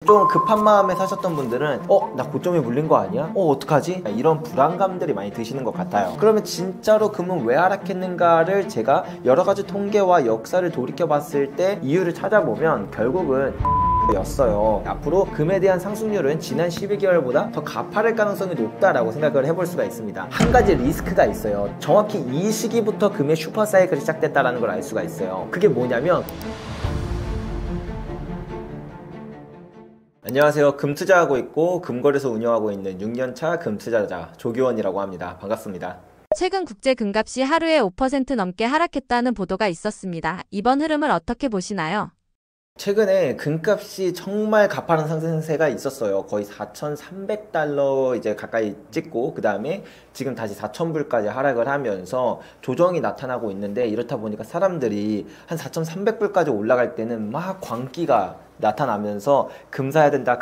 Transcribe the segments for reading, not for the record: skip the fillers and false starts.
좀 급한 마음에 사셨던 분들은 나 고점에 물린 거 아니야? 어떡하지? 이런 불안감들이 많이 드시는 것 같아요. 그러면 진짜로 금은 왜 하락했는가를 제가 여러 가지 통계와 역사를 돌이켜 봤을 때 이유를 찾아보면 결국은 였어요. 앞으로 금에 대한 상승률은 지난 12개월보다 더 가파를 가능성이 높다라고 생각을 해볼 수가 있습니다. 한 가지 리스크가 있어요. 정확히 이 시기부터 금의 슈퍼사이클이 시작됐다는 걸 알 수가 있어요. 그게 뭐냐면, 안녕하세요. 금투자하고 있고 금거래소 운영하고 있는 6년차 금투자자 조규원이라고 합니다. 반갑습니다. 최근 국제 금값이 하루에 5% 넘게 하락했다는 보도가 있었습니다. 이번 흐름을 어떻게 보시나요? 최근에 금값이 정말 가파른 상승세가 있었어요. 거의 4,300달러 이제 가까이 찍고, 그 다음에 지금 다시 4,000불까지 하락을 하면서 조정이 나타나고 있는데, 이렇다 보니까 사람들이 한 4,300불까지 올라갈 때는 막 광기가 나타나면서 금 사야 된다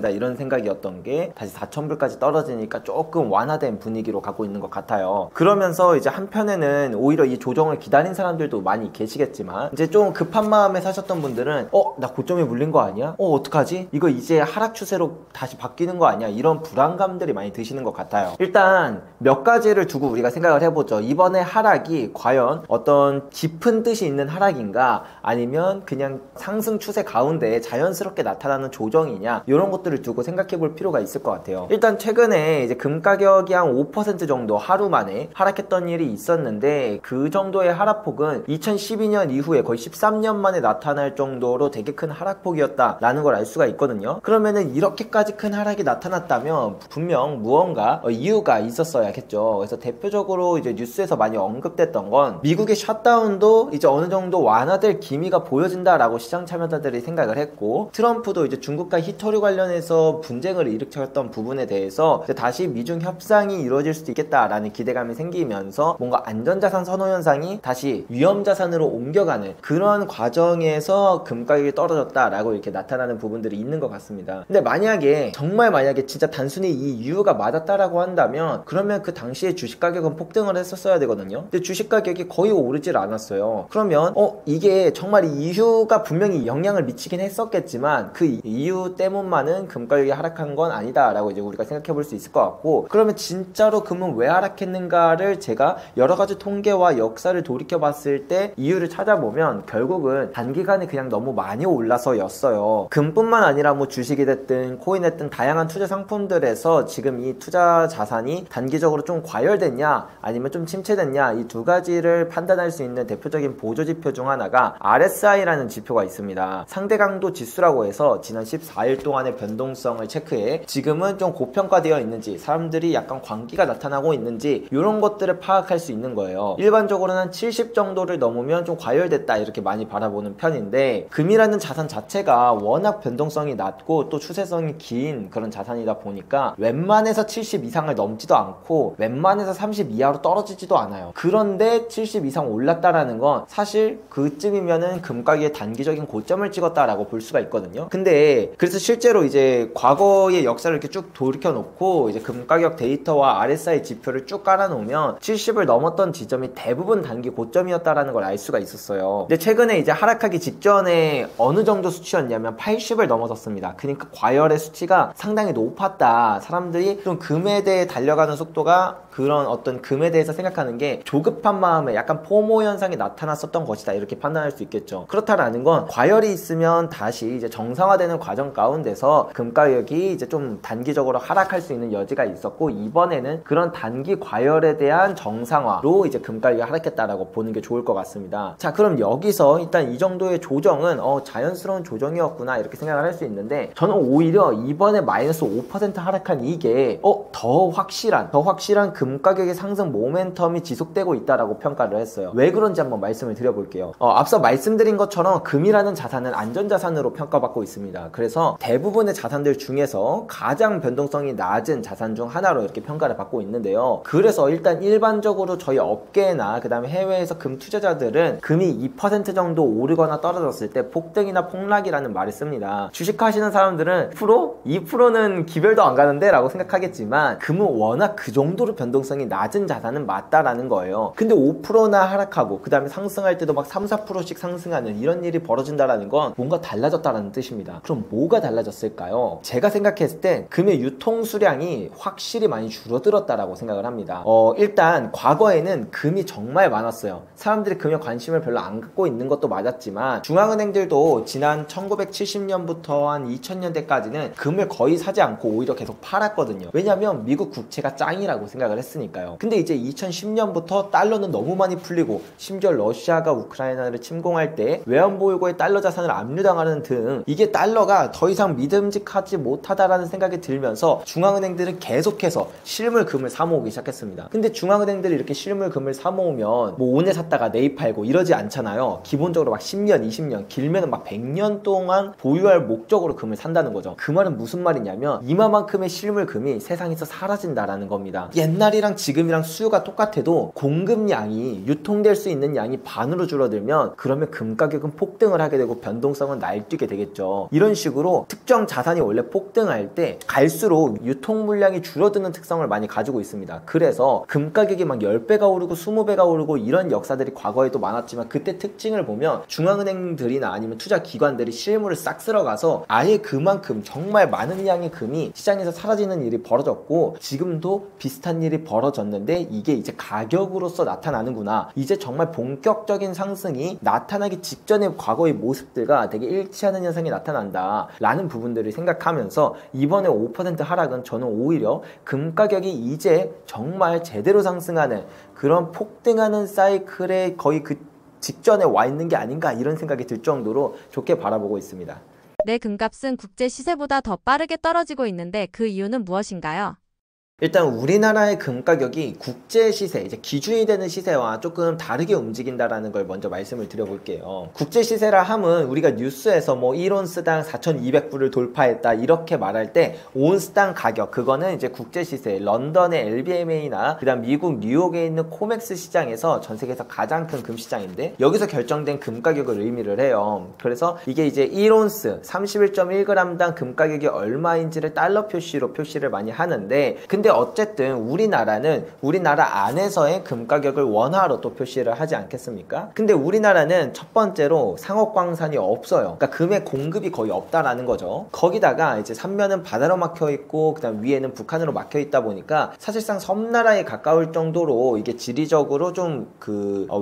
이런 생각이었던 게 다시 4,000불까지 떨어지니까 조금 완화된 분위기로 가고 있는 것 같아요. 그러면서 이제 한편에는 오히려 이 조정을 기다린 사람들도 많이 계시겠지만, 이제 좀 급한 마음에 사셨던 분들은 나 고점에 물린 거 아니야? 어떡하지? 이거 이제 하락 추세로 다시 바뀌는 거 아니야? 이런 불안감들이 많이 드시는 것 같아요. 일단 몇 가지를 두고 우리가 생각을 해보죠. 이번에 하락이 과연 어떤 깊은 뜻이 있는 하락인가, 아니면 그냥 상승 추세 가운데 자연스럽게 나타나는 조정이냐, 이런 것들을 두고 생각해 볼 필요가 있을 것 같아요. 일단 최근에 이제 금 가격이 한 5% 정도 하루 만에 하락했던 일이 있었는데, 그 정도의 하락폭은 2012년 이후에 거의 13년 만에 나타날 정도로 되게 큰 하락폭이었다라는 걸 알 수가 있거든요. 그러면은 이렇게까지 큰 하락이 나타났다면 분명 무언가 이유가 있었어야겠죠. 그래서 대표적으로 이제 뉴스에서 많이 언급됐던 건, 미국의 샷다운도 이제 어느 정도 완화될 기미가 보여진다라고 시장 참여자들이 생각을 했고, 트럼프도 이제 중국과 히토류 관련해서 분쟁을 일으켰던 부분에 대해서 이제 다시 미중 협상이 이루어질 수도 있겠다라는 기대감이 생기면서 뭔가 안전자산 선호 현상이 다시 위험자산으로 옮겨가는 그런 과정에서 금 가격이 떨어졌다라고 이렇게 나타나는 부분들이 있는 것 같습니다. 근데 정말 만약에 진짜 단순히 이 이유가 맞았다라고 한다면, 그러면 그 당시에 주식 가격은 폭등을 했었어야 되거든요. 근데 주식 가격이 거의 오르질 않았어요. 그러면 이게 정말 이 이유가 분명히 영향을 미치긴 했었겠지만, 그 이유 때문만은 금 가격이 하락한 건 아니다라고 이제 우리가 생각해 볼 수 있을 것 같고, 그러면 진짜로 금은 왜 하락했는가를 제가 여러 가지 통계와 역사를 돌이켜 봤을 때 이유를 찾아보면 결국은 단기간에 그냥 너무 많이 올라서였어요. 금뿐만 아니라 뭐 주식이 됐든 코인이 됐든 다양한 투자 상품들에서 지금 이 투자 자산이 단기적으로 좀 과열됐냐 아니면 좀 침체됐냐, 이 두 가지를 판단할 수 있는 대표적인 보조지표 중 하나가 RSI라는 지표가 있습니다. 상대 강도 지수라고 해서 지난 14일 동안의 변동성을 체크해 지금은 좀 고평가되어 있는지, 사람들이 약간 광기가 나타나고 있는지, 이런 것들을 파악할 수 있는 거예요. 일반적으로는 한 70 정도를 넘으면 좀 과열됐다 이렇게 많이 바라보는 편인데, 금이라는 자산 자체가 워낙 변동성이 낮고 또 추세성이 긴 그런 자산이다 보니까 웬만해서 70 이상을 넘지도 않고 웬만해서 30 이하로 떨어지지도 않아요. 그런데 70 이상 올랐다라는 건 사실 그쯤이면은 금 가격의 단기적인 고점을 찍었다라고 볼 수가 있거든요. 근데 그래서 실제로 이제 과거의 역사를 이렇게 쭉 돌이켜 놓고 이제 금 가격 데이터와 RSI 지표를 쭉 깔아 놓으면 70을 넘었던 지점이 대부분 단기 고점이었다라는 걸 알 수가 있었어요. 근데 최근에 이제 하락하기 직전에 어느 정도 수치였냐면 80을 넘어섰습니다. 그러니까 과열의 수치가 상당히 높았다. 사람들이 좀 금에 대해 달려가는 속도가, 그런 어떤 금에 대해서 생각하는 게 조급한 마음에 약간 포모 현상이 나타났었던 것이다, 이렇게 판단할 수 있겠죠. 그렇다라는 건 과열이 있으면 다시 이제 정상화되는 과정 가운데서 금 가격이 이제 좀 단기적으로 하락할 수 있는 여지가 있었고, 이번에는 그런 단기 과열에 대한 정상화로 이제 금 가격이 하락했다라고 보는 게 좋을 것 같습니다. 자, 그럼 여기서 일단 이 정도의 조정은 자연스러운 조정이었구나 이렇게 생각을 할 수 있는데, 저는 오히려 이번에 마이너스 5% 하락한 이게 더 확실한 금 가격의 상승 모멘텀이 지속되고 있다라고 평가를 했어요. 왜 그런지 한번 말씀을 드려볼게요. 앞서 말씀드린 것처럼 금이라는 자산은 안전자산으로 평가받고 있습니다. 그래서 대부분의 자산들 중에서 가장 변동성이 낮은 자산 중 하나로 이렇게 평가를 받고 있는데요. 그래서 일단 일반적으로 저희 업계나 그 다음에 해외에서 금 투자자들은 금이 2% 정도 오르거나 떨어졌을 때 폭등이나 폭락이라는 말을 씁니다. 주식하시는 사람들은 2%는 기별도 안 가는데 라고 생각하겠지만, 금은 워낙 그 정도로 변동 변동성이 낮은 자산은 맞다라는 거예요. 근데 5%나 하락하고 그 다음에 상승할 때도 막 3, 4%씩 상승하는 이런 일이 벌어진다라는 건 뭔가 달라졌다라는 뜻입니다. 그럼 뭐가 달라졌을까요? 제가 생각했을 때 금의 유통 수량이 확실히 많이 줄어들었다라고 생각을 합니다. 일단 과거에는 금이 정말 많았어요. 사람들이 금에 관심을 별로 안 갖고 있는 것도 맞았지만 중앙은행들도 지난 1970년부터 한 2000년대까지는 금을 거의 사지 않고 오히려 계속 팔았거든요. 왜냐면 미국 국채가 짱이라고 생각을 했으니까요. 근데 이제 2010년부터 달러는 너무 많이 풀리고 심지어 러시아가 우크라이나를 침공할 때 외환보유고의 달러 자산을 압류당하는 등 이게 달러가 더 이상 믿음직하지 못하다라는 생각이 들면서 중앙은행들은 계속해서 실물 금을 사모으기 시작했습니다. 근데 중앙은행들이 이렇게 실물 금을 사모으면 뭐 오늘 샀다가 내일 팔고 이러지 않잖아요. 기본적으로 막 10년, 20년, 길면은 막 100년 동안 보유할 목적으로 금을 산다는 거죠. 그 말은 무슨 말이냐면 이마만큼의 실물 금이 세상에서 사라진다라는 겁니다. 옛날이랑 지금이랑 수요가 똑같아도 공급량이 유통될 수 있는 양이 반으로 줄어들면 그러면 금 가격은 폭등을 하게 되고 변동성은 날뛰게 되겠죠. 이런 식으로 특정 자산이 원래 폭등할 때 갈수록 유통 물량이 줄어드는 특성을 많이 가지고 있습니다. 그래서 금 가격이 막 10배가 오르고 20배가 오르고 이런 역사들이 과거에도 많았지만 그때 특징을 보면 중앙은행들이나 아니면 투자기관들이 실물을 싹 쓸어가서 아예 그만큼 정말 많은 양의 금이 시장에서 사라지는 일이 벌어졌고 지금도 비슷한 일이 벌어졌는데 이게 이제 가격으로서 나타나는구나. 이제 정말 본격적인 상승이 나타나기 직전의 과거의 모습들과 되게 일치하는 현상이 나타난다 라는 부분들을 생각하면서 이번에 5% 하락은 저는 오히려 금 가격이 이제 정말 제대로 상승하는 그런 폭등하는 사이클에 거의 그 직전에 와 있는 게 아닌가 이런 생각이 들 정도로 좋게 바라보고 있습니다. 내 금값은 국제 시세보다 더 빠르게 떨어지고 있는데 그 이유는 무엇인가요? 일단 우리나라의 금 가격이 국제 시세, 이제 기준이 되는 시세와 조금 다르게 움직인다라는 걸 먼저 말씀을 드려볼게요. 국제 시세라 함은 우리가 뉴스에서 뭐 1온스당 4,200불을 돌파했다 이렇게 말할 때 온스당 가격, 그거는 이제 국제 시세, 런던의 LBMA나 그다음 미국 뉴욕에 있는 코맥스 시장에서 전 세계에서 가장 큰 금 시장인데 여기서 결정된 금 가격을 의미를 해요. 그래서 이게 이제 1온스 31.1g당 금 가격이 얼마인지를 달러 표시로 표시를 많이 하는데 근데 어쨌든 우리나라 안에서의 금 가격을 원화로 또 표시를 하지 않겠습니까? 근데 우리나라는 첫 번째로 상업광산이 없어요. 그러니까 금의 공급이 거의 없다라는 거죠. 거기다가 이제 삼면은 바다로 막혀 있고 그다음 위에는 북한으로 막혀 있다 보니까 사실상 섬나라에 가까울 정도로 이게 지리적으로 좀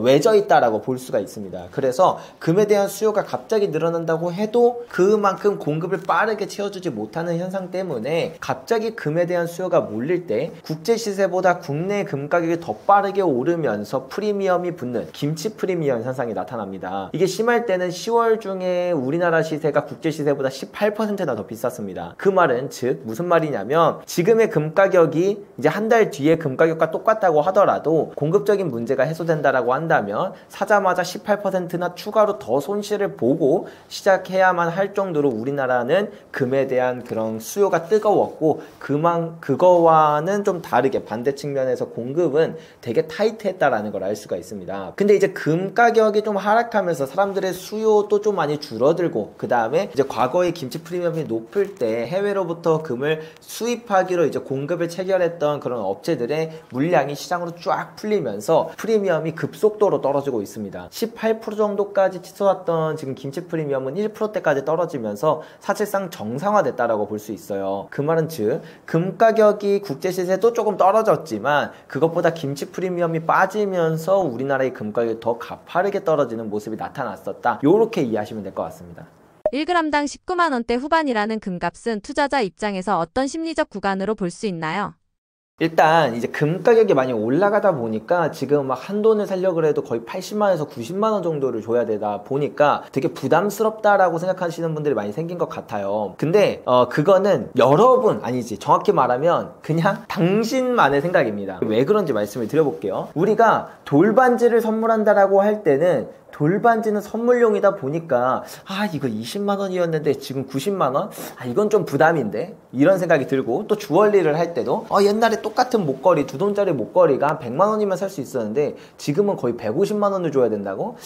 외져 있다라고 볼 수가 있습니다. 그래서 금에 대한 수요가 갑자기 늘어난다고 해도 그만큼 공급을 빠르게 채워주지 못하는 현상 때문에 갑자기 금에 대한 수요가 몰릴 때 국제 시세보다 국내 금 가격이 더 빠르게 오르면서 프리미엄이 붙는 김치 프리미엄 현상이 나타납니다. 이게 심할 때는 10월 중에 우리나라 시세가 국제 시세보다 18%나 더 비쌌습니다. 그 말은 즉 무슨 말이냐면 지금의 금 가격이 이제 한 달 뒤에 금 가격과 똑같다고 하더라도 공급적인 문제가 해소된다라고 한다면 사자마자 18%나 추가로 더 손실을 보고 시작해야만 할 정도로 우리나라는 금에 대한 그런 수요가 뜨거웠고 그거와는 좀 다르게 반대 측면에서 공급은 되게 타이트했다라는 걸 알 수가 있습니다. 근데 이제 금 가격이 좀 하락하면서 사람들의 수요도 좀 많이 줄어들고 그 다음에 이제 과거에 김치 프리미엄이 높을 때 해외로부터 금을 수입하기로 이제 공급을 체결했던 그런 업체들의 물량이 시장으로 쫙 풀리면서 프리미엄이 급속도로 떨어지고 있습니다. 18% 정도까지 치솟았던 지금 김치 프리미엄은 1%대까지 떨어지면서 사실상 정상화됐다라고 볼 수 있어요. 그 말은 즉 금 가격이 국제 시세도 조금 떨어졌지만 그것보다 김치 프리미엄이 빠지면서 우리나라의 금 가격이 더 가파르게 떨어지는 모습이 나타났었다. 요렇게 이해하시면 될 것 같습니다. 1g당 19만원대 후반이라는 금값은 투자자 입장에서 어떤 심리적 구간으로 볼 수 있나요? 일단 이제 금 가격이 많이 올라가다 보니까 지금 막 한돈을 살려고 해도 거의 80만원에서 90만원 정도를 줘야 되다 보니까 되게 부담스럽다라고 생각하시는 분들이 많이 생긴 것 같아요. 근데 그거는 여러분 아니지 정확히 말하면 그냥 당신만의 생각입니다. 왜 그런지 말씀을 드려볼게요. 우리가 돌반지를 선물한다라고 할 때는 돌반지는 선물용이다 보니까 이거 20만원이었는데 지금 90만원? 이건 좀 부담인데? 이런 생각이 들고, 또 주얼리를 할 때도 옛날에 똑같은 목걸이, 2돈짜리 목걸이가 한 100만 원이면 살 수 있었는데 지금은 거의 150만 원을 줘야 된다고?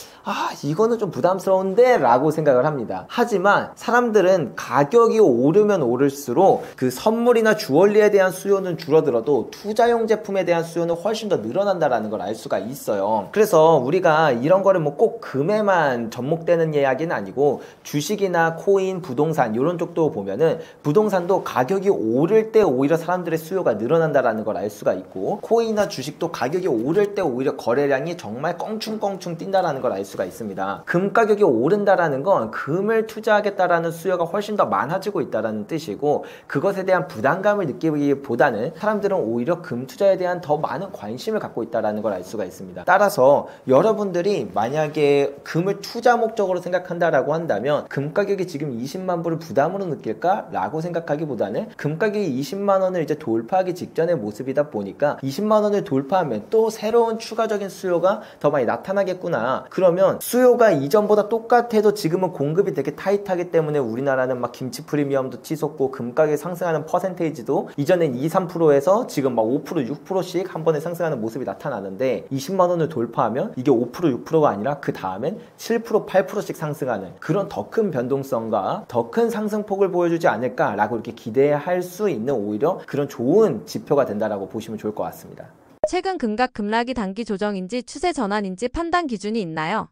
이거는 좀 부담스러운데? 라고 생각을 합니다. 하지만 사람들은 가격이 오르면 오를수록 그 선물이나 주얼리에 대한 수요는 줄어들어도 투자용 제품에 대한 수요는 훨씬 더 늘어난다라는 걸 알 수가 있어요. 그래서 우리가 이런 거를 뭐 꼭 금에만 접목되는 이야기는 아니고 주식이나 코인, 부동산 이런 쪽도 보면은 부동산도 가격이 오를 때 오히려 사람들의 수요가 늘어난다라는 걸 알 수가 있고, 코인이나 주식도 가격이 오를 때 오히려 거래량이 정말 껑충껑충 뛴다라는 걸 알 수가 있습니다. 금 가격이 오른다라는 건 금을 투자하겠다라는 수요가 훨씬 더 많아지고 있다라는 뜻이고, 그것에 대한 부담감을 느끼기보다는 사람들은 오히려 금 투자에 대한 더 많은 관심을 갖고 있다라는 걸 알 수가 있습니다. 따라서 여러분들이 만약에 금을 투자 목적으로 생각한다라고 한다면 금 가격이 지금 20만 불을 부담으로 느낄까? 라고 생각하기보다는 금 가격이 20만 원을 이제 돌파하기 직전의 모습이다 보니까 20만 원을 돌파하면 또 새로운 추가적인 수요가 더 많이 나타나겠구나. 그러면 수요가 이전보다 똑같아도 지금은 공급이 되게 타이트하기 때문에 우리나라는 막 김치 프리미엄도 치솟고 금 가격이 상승하는 퍼센테이지도 이전엔 2, 3%에서 지금 막 5%, 6%씩 한 번에 상승하는 모습이 나타나는데 20만 원을 돌파하면 이게 5%, 6%가 아니라 그 다음엔 7%, 8%씩 상승하는 그런 더 큰 변동성과 더 큰 상승폭을 보여주지 않을까라고 이렇게 기대할 수 있는 오히려 그런 좋은 지표가 된다라고 보시면 좋을 것 같습니다. 최근 금값 급락이 단기 조정인지 추세 전환인지 판단 기준이 있나요?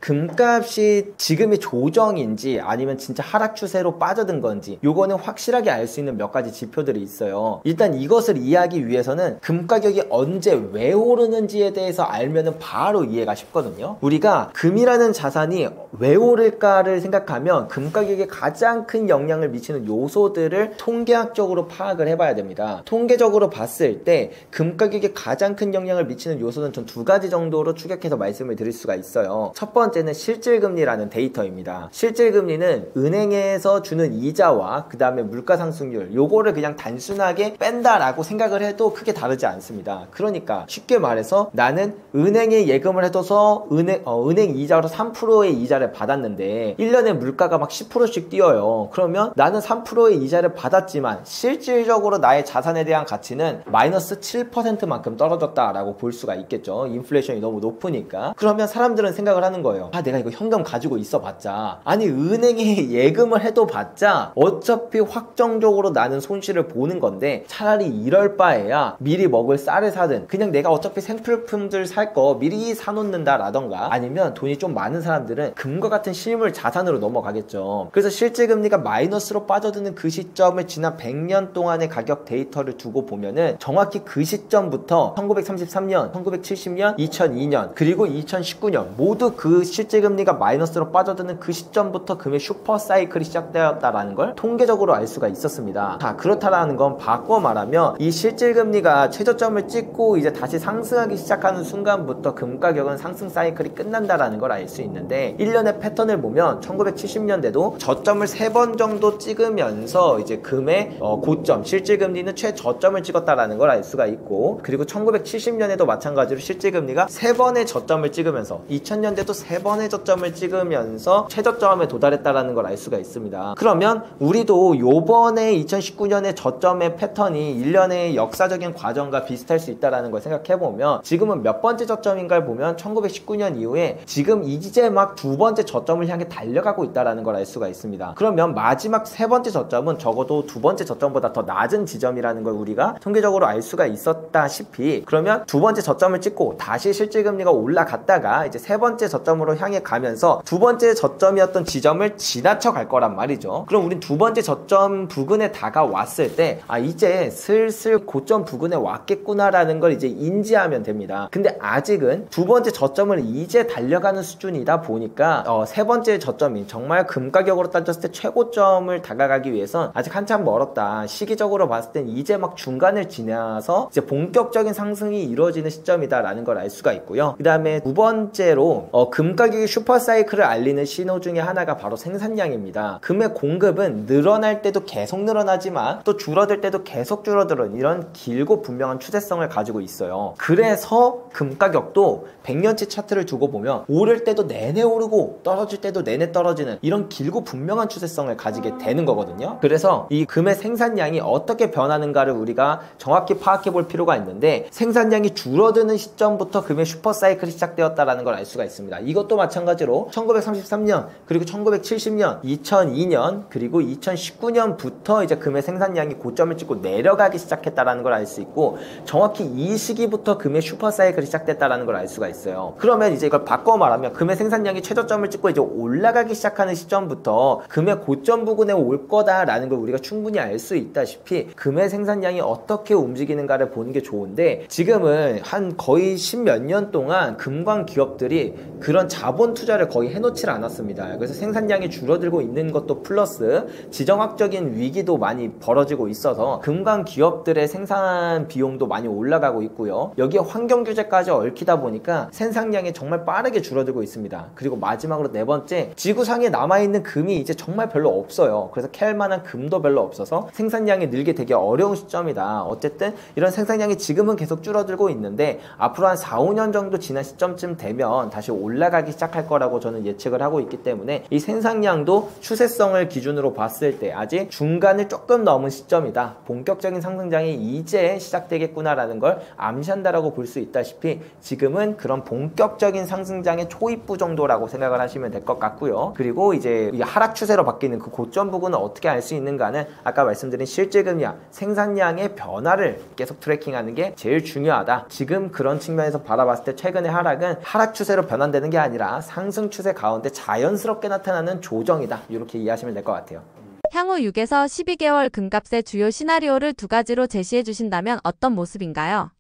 금값이 지금이 조정인지 아니면 진짜 하락 추세로 빠져든 건지 요거는 확실하게 알 수 있는 몇 가지 지표들이 있어요. 일단 이것을 이해하기 위해서는 금 가격이 언제 왜 오르는지에 대해서 알면은 바로 이해가 쉽거든요. 우리가 금이라는 자산이 왜 오를까를 생각하면 금 가격에 가장 큰 영향을 미치는 요소들을 통계학적으로 파악을 해봐야 됩니다. 통계적으로 봤을 때 금 가격에 가장 큰 영향을 미치는 요소는 전 2가지 정도로 추격해서 말씀을 드릴 수가 있어요. 첫 번째는 실질금리라는 데이터입니다. 실질금리는 은행에서 주는 이자와 그 다음에 물가상승률 요거를 그냥 단순하게 뺀다라고 생각을 해도 크게 다르지 않습니다. 그러니까 쉽게 말해서 나는 은행에 예금을 해둬서 은행 이자로 3%의 이자를 받았는데 1년에 물가가 막 10%씩 뛰어요. 그러면 나는 3%의 이자를 받았지만 실질적으로 나의 자산에 대한 가치는 마이너스 7%만큼 떨어졌다라고 볼 수가 있겠죠. 인플레이션이 너무 높으니까. 그러면 사람들은 생각을 하는 거예요. 내가 이거 현금 가지고 있어 봤자, 아니 은행에 예금을 해도 봤자 어차피 확정적으로 나는 손실을 보는 건데 차라리 이럴 바에야 미리 먹을 쌀을 사든 그냥 내가 어차피 생필품들 살 거 미리 사놓는다 라던가, 아니면 돈이 좀 많은 사람들은 금과 같은 실물 자산으로 넘어가겠죠. 그래서 실질금리가 마이너스로 빠져드는 그 시점을 지난 100년 동안의 가격 데이터를 두고 보면은 정확히 그 시점부터 1933년, 1970년, 2002년 그리고 2019년 모두 그 실질금리가 마이너스로 빠져드는 그 시점부터 금의 슈퍼 사이클이 시작되었다라는 걸 통계적으로 알 수가 있었습니다. 자, 그렇다라는 건 바꿔 말하면 이 실질금리가 최저점을 찍고 이제 다시 상승하기 시작하는 순간부터 금 가격은 상승 사이클이 끝난다라는 걸 알 수 있는데, 1년의 패턴을 보면 1970년대도 저점을 3번 정도 찍으면서 이제 금의 고점, 실질금리는 최저점을 찍었다라는 걸 알 수가 있고, 그리고 1970년에도 마찬가지로 실질금리가 3번의 저점을 찍으면서 2000년대도 3번의 저점을 찍으면서 최저점에 도달했다라는 걸 알 수가 있습니다. 그러면 우리도 요번에 2019년의 저점의 패턴이 1년의 역사적인 과정과 비슷할 수 있다는 걸 생각해보면 지금은 몇 번째 저점인가를 보면 1919년 이후에 지금 이제 막 2번째 저점을 향해 달려가고 있다는 걸 알 수가 있습니다. 그러면 마지막 3번째 저점은 적어도 2번째 저점보다 더 낮은 지점이라는 걸 우리가 통계적으로 알 수가 있었다시피, 그러면 2번째 저점을 찍고 다시 실질금리가 올라갔다가 이제 3번째 저점으로 향해 가면서 2번째 저점이었던 지점을 지나쳐 갈 거란 말이죠. 그럼 우린 2번째 저점 부근에 다가왔을 때 이제 슬슬 고점 부근에 왔겠구나라는 걸 이제 인지하면 됩니다. 근데 아직은 2번째 저점을 이제 달려가는 수준이다 보니까 3번째 저점이 정말 금 가격으로 따졌을 때 최고점을 다가가기 위해선 아직 한참 멀었다. 시기적으로 봤을 땐 이제 막 중간을 지나서 이제 본격적인 상승이 이루어지는 시점이다라는 걸 알 수가 있고요. 그 다음에 두 번째로 금 금 가격이 슈퍼사이클을 알리는 신호 중에 하나가 바로 생산량입니다. 금의 공급은 늘어날 때도 계속 늘어나지만 또 줄어들 때도 계속 줄어드는 이런 길고 분명한 추세성을 가지고 있어요. 그래서 금 가격도 100년치 차트를 두고 보면 오를 때도 내내 오르고 떨어질 때도 내내 떨어지는 이런 길고 분명한 추세성을 가지게 되는 거거든요. 그래서 이 금의 생산량이 어떻게 변하는가를 우리가 정확히 파악해 볼 필요가 있는데, 생산량이 줄어드는 시점부터 금의 슈퍼사이클이 시작되었다는 걸 알 수가 있습니다. 이것도 마찬가지로 1933년 그리고 1970년 2002년 그리고 2019년부터 이제 금의 생산량이 고점을 찍고 내려가기 시작했다는 걸 알 수 있고, 정확히 이 시기부터 금의 슈퍼사이클이 시작됐다는 걸 알 수가 있어요. 그러면 이제 이걸 바꿔 말하면 금의 생산량이 최저점을 찍고 이제 올라가기 시작하는 시점부터 금의 고점 부근에 올 거다라는 걸 우리가 충분히 알 수 있다시피 금의 생산량이 어떻게 움직이는가를 보는 게 좋은데, 지금은 한 거의 10몇 년 동안 금광 기업들이 그런 자본 투자를 거의 해놓질 않았습니다. 그래서 생산량이 줄어들고 있는 것도 플러스 지정학적인 위기도 많이 벌어지고 있어서 금광 기업들의 생산 비용도 많이 올라가고 있고요. 여기에 환경 규제까지 얽히다 보니까 생산량이 정말 빠르게 줄어들고 있습니다. 그리고 마지막으로 네 번째, 지구상에 남아있는 금이 이제 정말 별로 없어요. 그래서 캘 만한 금도 별로 없어서 생산량이 늘게 되게 어려운 시점이다. 어쨌든 이런 생산량이 지금은 계속 줄어들고 있는데 앞으로 한 4, 5년 정도 지난 시점쯤 되면 다시 올라가기 시작할 거라고 저는 예측을 하고 있기 때문에 이 생산량도 추세성을 기준으로 봤을 때 아직 중간을 조금 넘은 시점이다. 본격적인 상승장이 이제 시작되겠구나라는 걸 암시한다라고 볼 수 있다시피 지금은 그런 본격적인 상승장의 초입부 정도라고 생각을 하시면 될 것 같고요. 그리고 이제 이 하락 추세로 바뀌는 그 고점 부분을 어떻게 알 수 있는가는 아까 말씀드린 실제 금량, 생산량의 변화를 계속 트래킹하는 게 제일 중요하다. 지금 그런 측면에서 바라봤을 때 최근의 하락은 하락 추세로 변환되는 게 아니라 상승 추세 가운데 자연스럽게 나타나는 조정이다. 이렇게 이해하시면 될 것 같아요. 향후 6에서 12개월 금값의 주요 시나리오를 두 가지로 제시해 주신다면 어떤 모습인가요?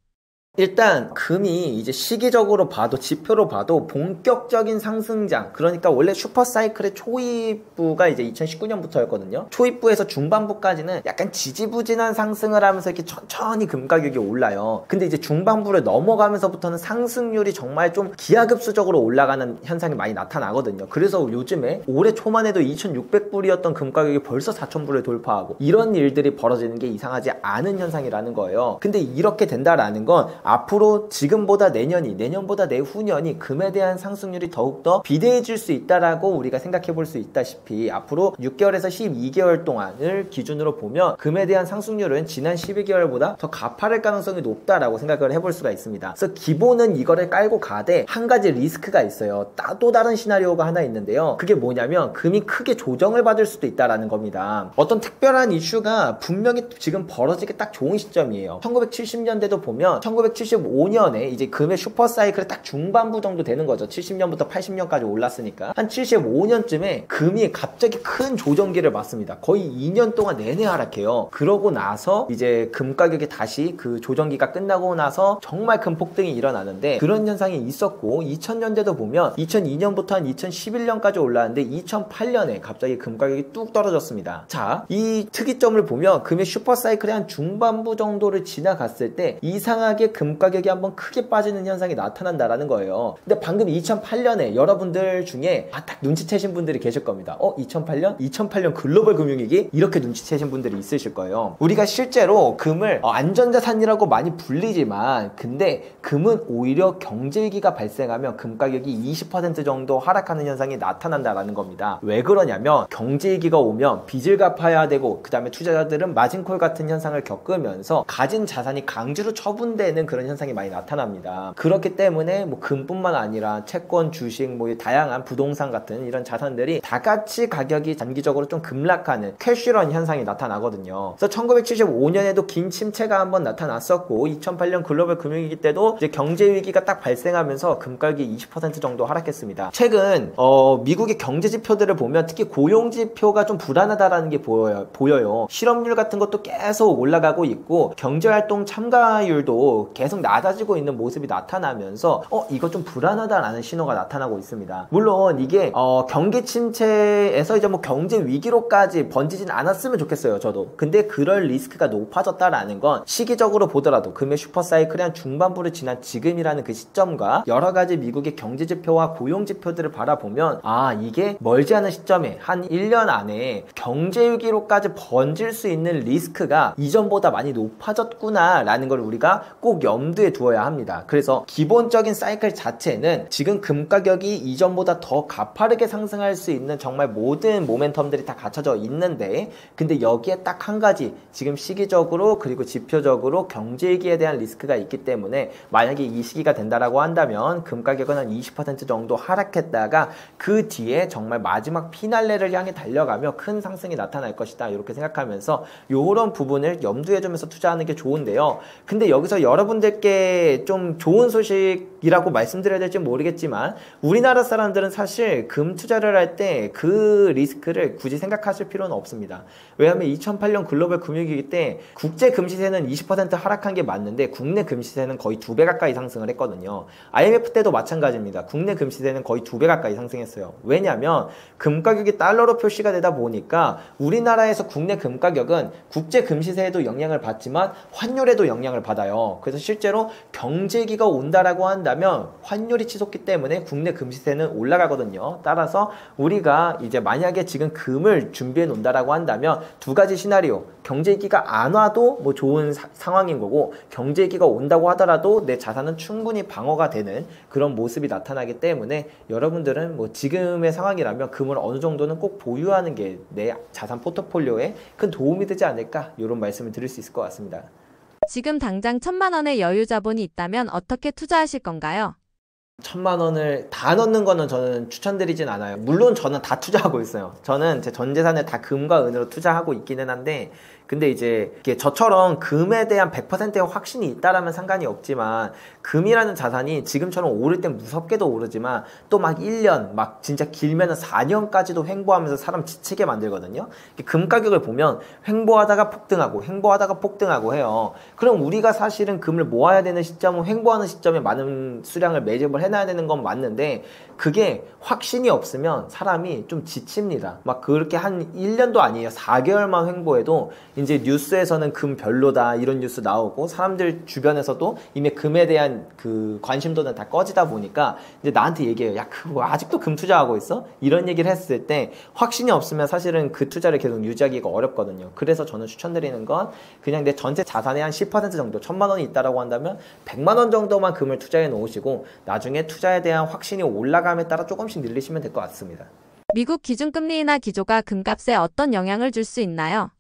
일단 금이 이제 시기적으로 봐도 지표로 봐도 본격적인 상승장, 그러니까 원래 슈퍼사이클의 초입부가 이제 2019년부터였거든요. 초입부에서 중반부까지는 약간 지지부진한 상승을 하면서 이렇게 천천히 금 가격이 올라요. 근데 이제 중반부를 넘어가면서부터는 상승률이 정말 좀 기하급수적으로 올라가는 현상이 많이 나타나거든요. 그래서 요즘에 올해 초만 해도 2,600불이었던 금 가격이 벌써 4,000불을 돌파하고 이런 일들이 벌어지는 게 이상하지 않은 현상이라는 거예요. 근데 이렇게 된다라는 건 앞으로 지금보다 내년보다 내후년이 금에 대한 상승률이 더욱더 비대해질 수 있다라고 우리가 생각해 볼 수 있다시피 앞으로 6개월에서 12개월 동안을 기준으로 보면 금에 대한 상승률은 지난 12개월보다 더 가파를 가능성이 높다라고 생각을 해볼 수가 있습니다. 그래서 기본은 이거를 깔고 가되 한 가지 리스크가 있어요. 또 다른 시나리오가 하나 있는데요. 그게 뭐냐면 금이 크게 조정을 받을 수도 있다라는 겁니다. 어떤 특별한 이슈가 분명히 지금 벌어지기 딱 좋은 시점이에요. 1970년대도 보면 1975년에 이제 금의 슈퍼사이클의 딱 중반부 정도 되는 거죠. 70년부터 80년까지 올랐으니까 한 75년쯤에 금이 갑자기 큰 조정기를 맞습니다. 거의 2년 동안 내내 하락해요. 그러고 나서 이제 금 가격이 다시 그 조정기가 끝나고 나서 정말 큰 폭등이 일어나는데, 그런 현상이 있었고 2000년대도 보면 2002년부터 한 2011년까지 올랐는데 2008년에 갑자기 금 가격이 뚝 떨어졌습니다. 자, 이 특이점을 보면 금의 슈퍼사이클의 한 중반부 정도를 지나갔을 때 이상하게 금 가격이 한번 크게 빠지는 현상이 나타난다라는 거예요. 근데 방금 2008년에 여러분들 중에 딱 눈치채신 분들이 계실 겁니다. 2008년? 2008년 글로벌 금융위기? 이렇게 눈치채신 분들이 있으실 거예요. 우리가 실제로 금을 안전자산이라고 많이 불리지만 근데 금은 오히려 경제위기가 발생하면 금 가격이 20% 정도 하락하는 현상이 나타난다라는 겁니다. 왜 그러냐면 경제위기가 오면 빚을 갚아야 되고 그 다음에 투자자들은 마진콜 같은 현상을 겪으면서 가진 자산이 강제로 처분되는 그런 현상이 많이 나타납니다. 그렇기 때문에 뭐 금뿐만 아니라 채권, 주식, 뭐 다양한 부동산 같은 이런 자산들이 다 같이 가격이 단기적으로 좀 급락하는 캐시런 현상이 나타나거든요. 그래서 1975년에도 긴 침체가 한번 나타났었고 2008년 글로벌 금융위기 때도 이제 경제 위기가 딱 발생하면서 금 가격이 20% 정도 하락했습니다. 최근 미국의 경제 지표들을 보면 특히 고용 지표가 좀 불안하다라는 게 보여요. 실업률 같은 것도 계속 올라가고 있고 경제활동 참가율도 계속 낮아지고 있는 모습이 나타나면서 이거 좀 불안하다라는 신호가 나타나고 있습니다. 물론 이게 경기 침체에서 이제 뭐 경제 위기로까지 번지진 않았으면 좋겠어요, 저도. 근데 그럴 리스크가 높아졌다라는 건 시기적으로 보더라도 금의 슈퍼사이클이 한 중반부를 지난 지금이라는 그 시점과 여러 가지 미국의 경제 지표와 고용 지표들을 바라보면 이게 멀지 않은 시점에 한 1년 안에 경제 위기로까지 번질 수 있는 리스크가 이전보다 많이 높아졌구나 라는 걸 우리가 꼭 염두에 두어야 합니다. 그래서 기본적인 사이클 자체는 지금 금 가격이 이전보다 더 가파르게 상승할 수 있는 정말 모든 모멘텀들이 다 갖춰져 있는데, 근데 여기에 딱 한 가지 지금 시기적으로 그리고 지표적으로 경제 위기에 대한 리스크가 있기 때문에 만약에 이 시기가 된다라고 한다면 금 가격은 한 20% 정도 하락했다가 그 뒤에 정말 마지막 피날레를 향해 달려가며 큰 상승이 나타날 것이다, 이렇게 생각하면서 이런 부분을 염두에 두면서 투자하는 게 좋은데요. 근데 여기서 여러분들께 좀 좋은 소식이라고 말씀드려야 될지 모르겠지만, 우리나라 사람들은 사실 금 투자를 할 때 그 리스크를 굳이 생각하실 필요는 없습니다. 왜냐하면 2008년 글로벌 금융위기 때 국제 금시세는 20% 하락한 게 맞는데 국내 금시세는 거의 2배 가까이 상승을 했거든요. IMF 때도 마찬가지입니다. 국내 금시세는 거의 2배 가까이 상승했어요. 왜냐하면 금 가격이 달러로 표시가 되다 보니까 우리나라에서 국내 금 가격은 국제 금시세에도 영향을 받지만 환율에도 영향을 받아요. 그래서 실제로 경제기가 온다라고 한다면 환율이 치솟기 때문에 국내 금시세는 올라가거든요. 따라서 우리가 이제 만약에 지금 금을 준비해 놓는다라고 한다면 두 가지 시나리오, 경제기가 안 와도 뭐 좋은 상황인 거고, 경제기가 온다고 하더라도 내 자산은 충분히 방어가 되는 그런 모습이 나타나기 때문에 여러분들은 뭐 지금의 상황이라면 금을 어느 정도는 꼭 보유하는 게 내 자산 포트폴리오에 큰 도움이 되지 않을까, 이런 말씀을 드릴 수 있을 것 같습니다. 지금 당장 1,000만 원의 여유 자본이 있다면 어떻게 투자하실 건가요? 1,000만 원을 다 넣는 거는 저는 추천드리진 않아요. 물론 저는 다 투자하고 있어요. 저는 제 전 재산을 다 금과 은으로 투자하고 있기는 한데, 근데 이제 이게 저처럼 금에 대한 100%의 확신이 있다라면 상관이 없지만, 금이라는 자산이 지금처럼 오를 땐 무섭게도 오르지만 또 막 1년, 막 진짜 길면은 4년까지도 횡보하면서 사람 지치게 만들거든요. 금 가격을 보면 횡보하다가 폭등하고 횡보하다가 폭등하고 해요. 그럼 우리가 사실은 금을 모아야 되는 시점은 횡보하는 시점에 많은 수량을 매집을 해놔야 되는 건 맞는데, 그게 확신이 없으면 사람이 좀 지칩니다. 막 그렇게 한 1년도 아니에요. 4개월만 횡보해도 이제 뉴스에서는 금 별로다 이런 뉴스 나오고, 사람들 주변에서도 이미 금에 대한 그 관심도는 다 꺼지다 보니까 이제 나한테 얘기해요. 야, 그거 아직도 금 투자하고 있어? 이런 얘기를 했을 때 확신이 없으면 사실은 그 투자를 계속 유지하기가 어렵거든요. 그래서 저는 추천드리는 건 그냥 내 전체 자산의 한 10% 정도, 1,000만 원이 있다라고 한다면 100만 원 정도만 금을 투자해 놓으시고 나중에 투자에 대한 확신이 올라감에 따라 조금씩 늘리시면 될 것 같습니다. 미국 기준금리 인하 기조가 금값에 어떤 영향을 줄 수 있나요?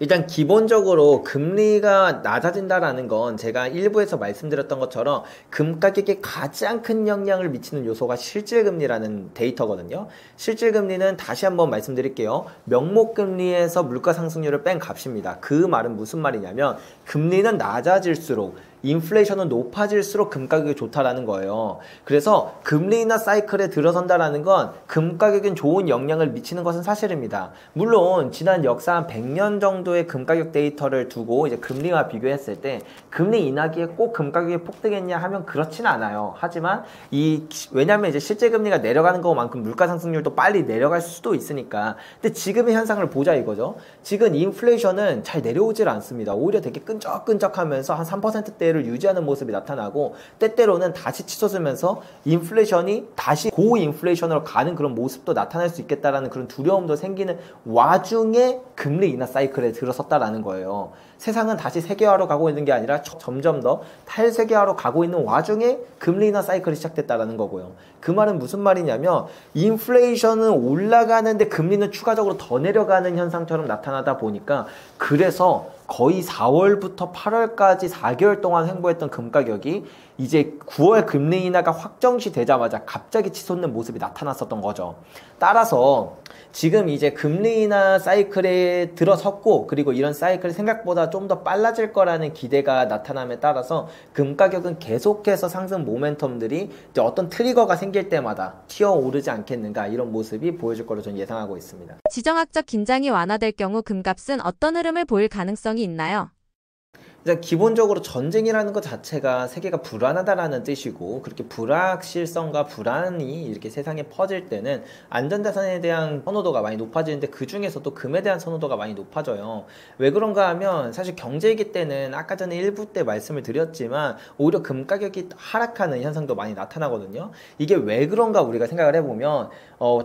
일단 기본적으로 금리가 낮아진다라는 건 제가 일부에서 말씀드렸던 것처럼 금 가격에 가장 큰 영향을 미치는 요소가 실질금리라는 데이터거든요. 실질금리는 다시 한번 말씀드릴게요. 명목금리에서 물가 상승률을 뺀 값입니다. 그 말은 무슨 말이냐면 금리는 낮아질수록 인플레이션은 높아질수록 금 가격이 좋다라는 거예요. 그래서 금리 인하 사이클에 들어선다라는 건 금 가격에 좋은 영향을 미치는 것은 사실입니다. 물론 지난 역사 한 100년 정도의 금 가격 데이터를 두고 이제 금리와 비교했을 때 금리 인하기에 꼭 금 가격이 폭등했냐 하면 그렇진 않아요. 하지만 왜냐면 이제 실제 금리가 내려가는 것만큼 물가 상승률도 빨리 내려갈 수도 있으니까. 근데 지금의 현상을 보자 이거죠. 지금 인플레이션은 잘 내려오질 않습니다. 오히려 되게 끈적끈적하면서 한 3%대를 유지하는 모습이 나타나고, 때때로는 다시 치솟으면서 인플레이션이 다시 고인플레이션으로 가는 그런 모습도 나타날 수 있겠다라는 그런 두려움도 생기는 와중에 금리 인하 사이클에 들어섰다라는 거예요. 세상은 다시 세계화로 가고 있는 게 아니라 점점 더 탈세계화로 가고 있는 와중에 금리 인하 사이클이 시작됐다라는 거고요. 그 말은 무슨 말이냐면 인플레이션은 올라가는데 금리는 추가적으로 더 내려가는 현상처럼 나타나다 보니까, 그래서 거의 4월부터 8월까지 4개월 동안 횡보했던 금 가격이 이제 9월 금리 인하가 확정시 되자마자 갑자기 치솟는 모습이 나타났었던 거죠. 따라서 지금 이제 금리 인하 사이클에 들어섰고, 그리고 이런 사이클이 생각보다 좀 더 빨라질 거라는 기대가 나타남에 따라서 금 가격은 계속해서 상승 모멘텀들이 이제 어떤 트리거가 생길 때마다 튀어오르지 않겠는가, 이런 모습이 보여질 거로 저는 예상하고 있습니다. 지정학적 긴장이 완화될 경우 금값은 어떤 흐름을 보일 가능성이 있나요? 이제 기본적으로 전쟁이라는 것 자체가 세계가 불안하다라는 뜻이고, 그렇게 불확실성과 불안이 이렇게 세상에 퍼질 때는 안전자산에 대한 선호도가 많이 높아지는데, 그 중에서도 금에 대한 선호도가 많이 높아져요. 왜 그런가 하면 사실 경제위기 때는 아까 전에 1부 때 말씀을 드렸지만 오히려 금 가격이 하락하는 현상도 많이 나타나거든요. 이게 왜 그런가 우리가 생각을 해보면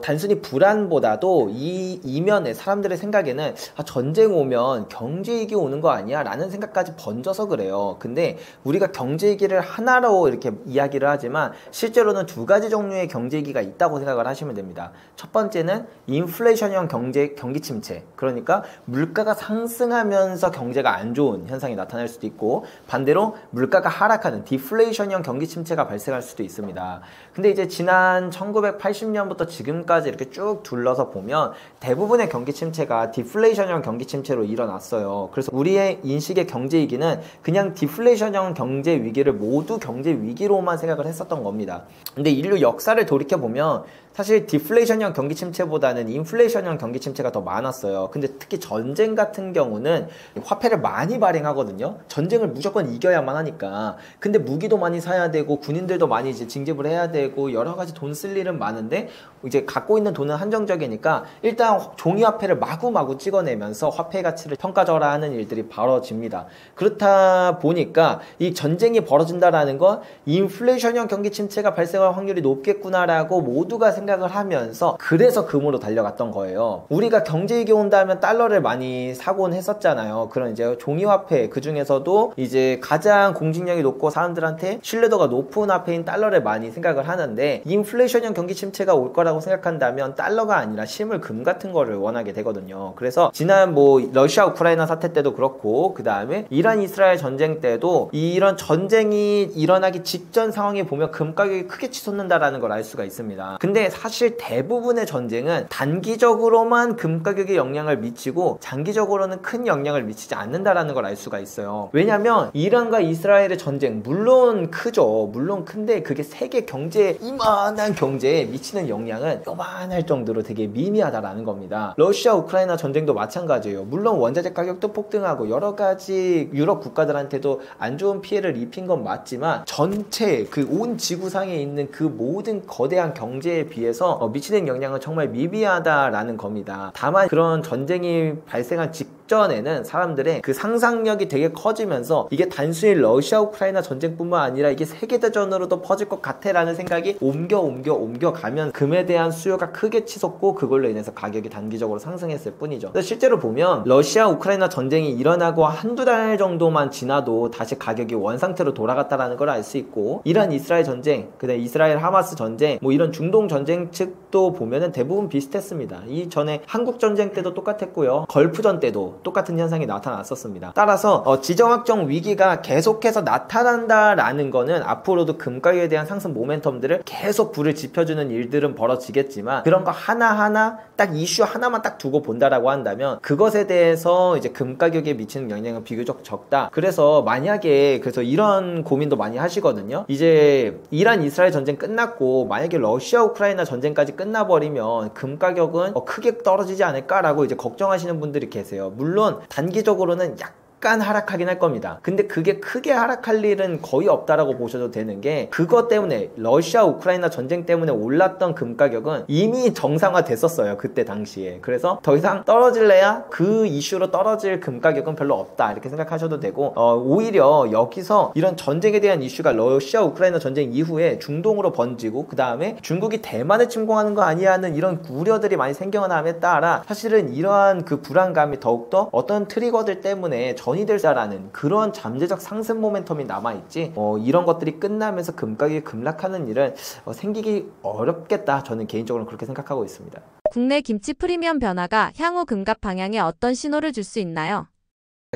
단순히 불안보다도 이 이면에 사람들의 생각에는 전쟁 오면 경제위기 오는 거 아니야? 라는 생각까지 번져서 그래요. 근데 우리가 경제위기를 하나로 이렇게 이야기를 하지만 실제로는 두 가지 종류의 경제위기가 있다고 생각을 하시면 됩니다. 첫 번째는 인플레이션형 경기 침체. 그러니까 물가가 상승하면서 경제가 안 좋은 현상이 나타날 수도 있고, 반대로 물가가 하락하는 디플레이션형 경기 침체가 발생할 수도 있습니다. 근데 이제 지난 1980년부터 지금까지 이렇게 쭉 둘러서 보면 대부분의 경기 침체가 디플레이션형 경기 침체로 일어났어요. 그래서 우리의 인식의 경제 위기는 그냥 디플레이션형 경제 위기를 모두 경제 위기로만 생각을 했었던 겁니다. 근데 인류 역사를 돌이켜 보면 사실 디플레이션형 경기 침체보다는 인플레이션형 경기 침체가 더 많았어요. 근데 특히 전쟁 같은 경우는 화폐를 많이 발행하거든요. 전쟁을 무조건 이겨야만 하니까. 근데 무기도 많이 사야 되고 군인들도 많이 이제 징집을 해야 되고 여러 가지 돈 쓸 일은 많은데 이제 갖고 있는 돈은 한정적이니까 일단 종이 화폐를 마구마구 찍어내면서 화폐 가치를 평가절하하는 일들이 벌어집니다. 그렇다 보니까 이 전쟁이 벌어진다라는 건 인플레이션형 경기 침체가 발생할 확률이 높겠구나라고 모두가 생각을 하면서 그래서 금으로 달려갔던 거예요. 우리가 경제위기 온다면 달러를 많이 사곤 했었잖아요. 그런 이제 종이화폐, 그 중에서도 이제 가장 공직력이 높고 사람들한테 신뢰도가 높은 화폐인 달러를 많이 생각을 하는데, 인플레이션형 경기 침체가 올 거라고 생각한다면 달러가 아니라 실물 금 같은 거를 원하게 되거든요. 그래서 지난 러시아 우크라이나 사태 때도 그렇고, 그 다음에 이란 이스라엘 전쟁 때도 이런 전쟁이 일어나기 직전 상황에 보면 금 가격이 크게 치솟는다라는 걸 알 수가 있습니다. 근데 사실 대부분의 전쟁은 단기적으로만 금 가격에 영향을 미치고 장기적으로는 큰 영향을 미치지 않는다라는 걸 알 수가 있어요. 왜냐면 이란과 이스라엘의 전쟁 물론 크죠. 물론 큰데 그게 세계 경제에, 이만한 경제에 미치는 영향은 요만할 정도로 되게 미미하다라는 겁니다. 러시아 우크라이나 전쟁도 마찬가지예요. 물론 원자재 가격도 폭등하고 여러 가지 유럽 국가들한테도 안 좋은 피해를 입힌 건 맞지만 전체 그 온 지구상에 있는 그 모든 거대한 경제에 비해서 미치는 영향은 정말 미비하다라는 겁니다. 다만 그런 전쟁이 발생한 직전에는 사람들의 그 상상력이 되게 커지면서 이게 단순히 러시아 우크라이나 전쟁뿐만 아니라 이게 세계대전으로도 퍼질 것 같아라는 생각이 옮겨가면 금에 대한 수요가 크게 치솟고 그걸로 인해서 가격이 단기적으로 상승했을 뿐이죠. 실제로 보면 러시아 우크라이나 전쟁이 일어나고 한두 달 정도만 지나도 다시 가격이 원상태로 돌아갔다라는 걸 알 수 있고, 이란 이스라엘 전쟁, 그다음에 이스라엘 하마스 전쟁, 이런 중동 전쟁 측도 보면은 대부분 비슷했습니다. 이전에 한국 전쟁 때도 똑같았고요. 걸프전 때도 똑같은 현상이 나타났었습니다. 따라서 지정학적 위기가 계속해서 나타난다라는 거는 앞으로도 금가격에 대한 상승 모멘텀들을 계속 불을 지펴주는 일들은 벌어지겠지만, 그런 거 하나하나 딱 이슈 하나만 딱 두고 본다라고 한다면 그것에 대해서 이제 금가격에 미치는 영향은 비교적 적다. 그래서 만약에 이런 고민도 많이 하시거든요. 이제 이란 이스라엘 전쟁 끝났고 만약에 러시아 우크라이나 전쟁까지 끝나버리면 금 가격은 크게 떨어지지 않을까라고 이제 걱정하시는 분들이 계세요. 물론 단기적으로는 약간 하락하긴 할 겁니다. 근데 그게 크게 하락할 일은 거의 없다라고 보셔도 되는 게, 그것 때문에 러시아 우크라이나 전쟁 때문에 올랐던 금 가격은 이미 정상화 됐었어요. 그때 당시에. 그래서 더 이상 떨어질래야 그 이슈로 떨어질 금 가격은 별로 없다 이렇게 생각하셔도 되고, 오히려 여기서 이런 전쟁에 대한 이슈가 러시아 우크라이나 전쟁 이후에 중동으로 번지고 그 다음에 중국이 대만을 침공하는 거 아니야 하는 이런 우려들이 많이 생겨남에 따라 사실은 이러한 그 불안감이 더욱더 어떤 트리거들 때문에 전이 될자라는 그런 잠재적 상승 모멘텀이 남아있지, 이런 것들이 끝나면서 금가격이 급락하는 일은 생기기 어렵겠다. 저는 개인적으로 그렇게 생각하고 있습니다. 국내 김치 프리미엄 변화가 향후 금값 방향에 어떤 신호를 줄 수 있나요?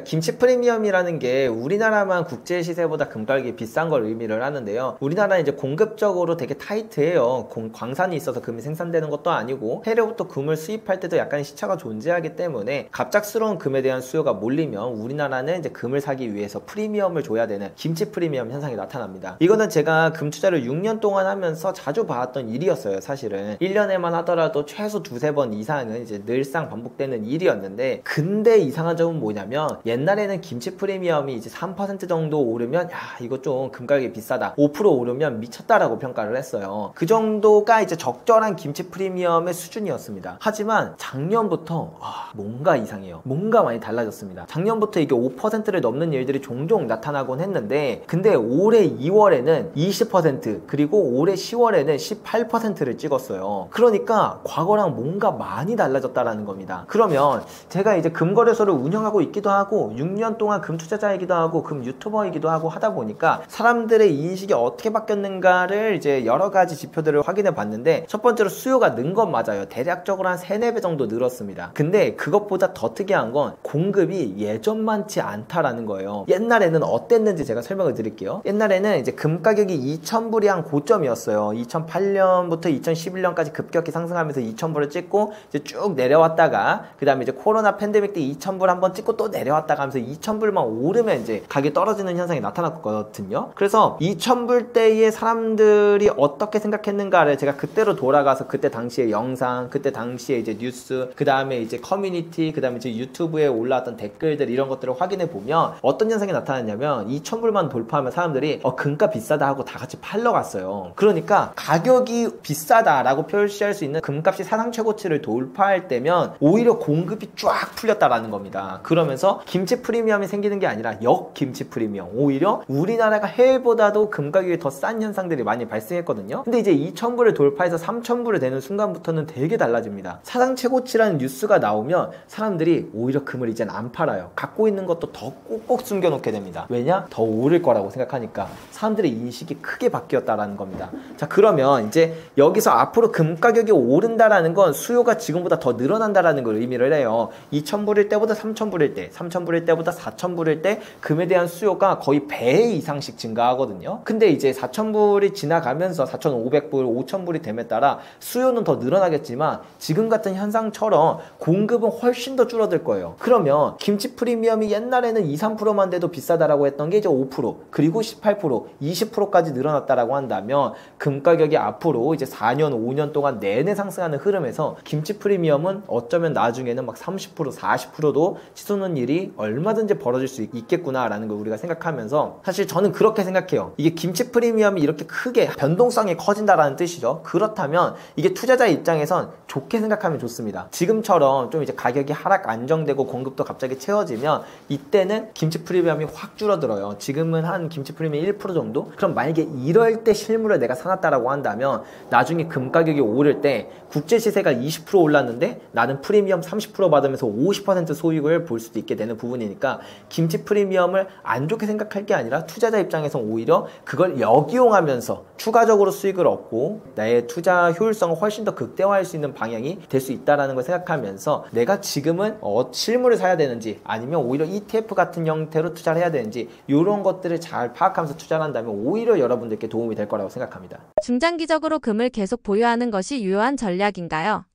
김치 프리미엄이라는 게 우리나라만 국제 시세보다 금가격이 비싼 걸 의미를 하는데요. 우리나라는 이제 공급적으로 되게 타이트해요. 광산이 있어서 금이 생산되는 것도 아니고 해외로부터 금을 수입할 때도 약간의 시차가 존재하기 때문에 갑작스러운 금에 대한 수요가 몰리면 우리나라는 이제 금을 사기 위해서 프리미엄을 줘야 되는 김치 프리미엄 현상이 나타납니다. 이거는 제가 금 투자를 6년 동안 하면서 자주 봐왔던 일이었어요. 사실은 1년에만 하더라도 최소 두세 번 이상은 이제 늘상 반복되는 일이었는데, 근데 이상한 점은 뭐냐면 옛날에는 김치 프리미엄이 이제 3% 정도 오르면 야 이거 좀 금 가격이 비싸다, 5% 오르면 미쳤다라고 평가를 했어요. 그 정도가 이제 적절한 김치 프리미엄의 수준이었습니다. 하지만 작년부터 뭔가 이상해요. 뭔가 많이 달라졌습니다. 작년부터 이게 5%를 넘는 일들이 종종 나타나곤 했는데, 근데 올해 2월에는 20% 그리고 올해 10월에는 18%를 찍었어요. 그러니까 과거랑 뭔가 많이 달라졌다라는 겁니다. 그러면 제가 이제 금거래소를 운영하고 있기도 하고 6년 동안 금 투자자이기도 하고 금 유튜버이기도 하고 하다 보니까 사람들의 인식이 어떻게 바뀌었는가를 이제 여러 가지 지표들을 확인해 봤는데, 첫 번째로 수요가 는 건 맞아요. 대략적으로 한 3, 4배 정도 늘었습니다. 근데 그것보다 더 특이한 건 공급이 예전만치 않다라는 거예요. 옛날에는 어땠는지 제가 설명을 드릴게요. 옛날에는 이제 금 가격이 2,000불이 한 고점이었어요. 2008년부터 2011년까지 급격히 상승하면서 2,000불을 찍고 이제 쭉 내려왔다가, 그 다음에 이제 코로나 팬데믹 때 2,000불 한번 찍고 또 내려왔다가 하면서 2,000불만 오르면 이제 가격이 떨어지는 현상이 나타났거든요. 그래서 2,000불 대의 사람들이 어떻게 생각했는가를 제가 그때로 돌아가서 그때 당시에 영상, 그때 당시에 이제 뉴스, 그 다음에 이제 커뮤니티, 그 다음에 이제 유튜브에 올라왔던 댓글들, 이런 것들을 확인해 보면 어떤 현상이 나타났냐면 2,000불만 돌파하면 사람들이 금값 비싸다 하고 다 같이 팔러 갔어요. 그러니까 가격이 비싸다라고 표시할 수 있는 금값이 사상 최고치를 돌파할 때면 오히려 공급이 쫙 풀렸다라는 겁니다. 그러면서 김치 프리미엄이 생기는 게 아니라 역김치 프리미엄, 오히려 우리나라가 해외보다도 금 가격이 더 싼 현상들이 많이 발생했거든요. 근데 이제 2,000불을 돌파해서 3,000불을 되는 순간부터는 되게 달라집니다. 사상 최고치라는 뉴스가 나오면 사람들이 오히려 금을 이젠 안 팔아요. 갖고 있는 것도 더 꼭꼭 숨겨놓게 됩니다. 왜냐? 더 오를 거라고 생각하니까. 사람들의 인식이 크게 바뀌었다라는 겁니다. 자, 그러면 이제 여기서 앞으로 금 가격이 오른다라는 건 수요가 지금보다 더 늘어난다라는 걸 의미를 해요. 2,000불일 때보다 3,000불일 때, 3,000불일 때보다 4,000불일 때 금에 대한 수요가 거의 배 이상씩 증가하거든요. 근데 이제 4,000불이 지나가면서 4,500불, 5,000불이 됨에 따라 수요는 더 늘어나겠지만 지금 같은 현상처럼 공급은 훨씬 더 줄어들 거예요. 그러면 김치 프리미엄이 옛날에는 2, 3%만 돼도 비싸다라고 했던 게 이제 5%, 그리고 18%, 20%까지 늘어났다라고 한다면 금 가격이 앞으로 이제 4년, 5년 동안 내내 상승하는 흐름에서 김치 프리미엄은 어쩌면 나중에는 막 30%, 40%도 치솟는 일이 얼마든지 벌어질 수 있겠구나라는 걸 우리가 생각하면서, 사실 저는 그렇게 생각해요. 이게 김치 프리미엄이 이렇게 크게 변동성이 커진다라는 뜻이죠. 그렇다면 이게 투자자 입장에선 좋게 생각하면 좋습니다. 지금처럼 좀 이제 가격이 하락 안정되고 공급도 갑자기 채워지면 이때는 김치 프리미엄이 확 줄어들어요. 지금은 한 김치 프리미엄 1% 정도? 그럼 만약에 이럴 때 실물을 내가 사놨다라고 한다면 나중에 금 가격이 오를 때 국제 시세가 20% 올랐는데 나는 프리미엄 30% 받으면서 50% 소익을 볼 수도 있게 되는 부분이니까, 김치 프리미엄을 안 좋게 생각할 게 아니라 투자자 입장에서 오히려 그걸 역이용하면서 추가적으로 수익을 얻고 나의 투자 효율성을 훨씬 더 극대화할 수 있는 방향이 될 수 있다는 걸 생각하면서, 내가 지금은 실물을 사야 되는지 아니면 오히려 ETF 같은 형태로 투자를 해야 되는지, 이런 것들을 잘 파악하면서 투자를 한다면 오히려 여러분들께 도움이 될 거라고 생각합니다. 중장기적으로 금을 계속 보유하는 것이 유효한 전략인가요?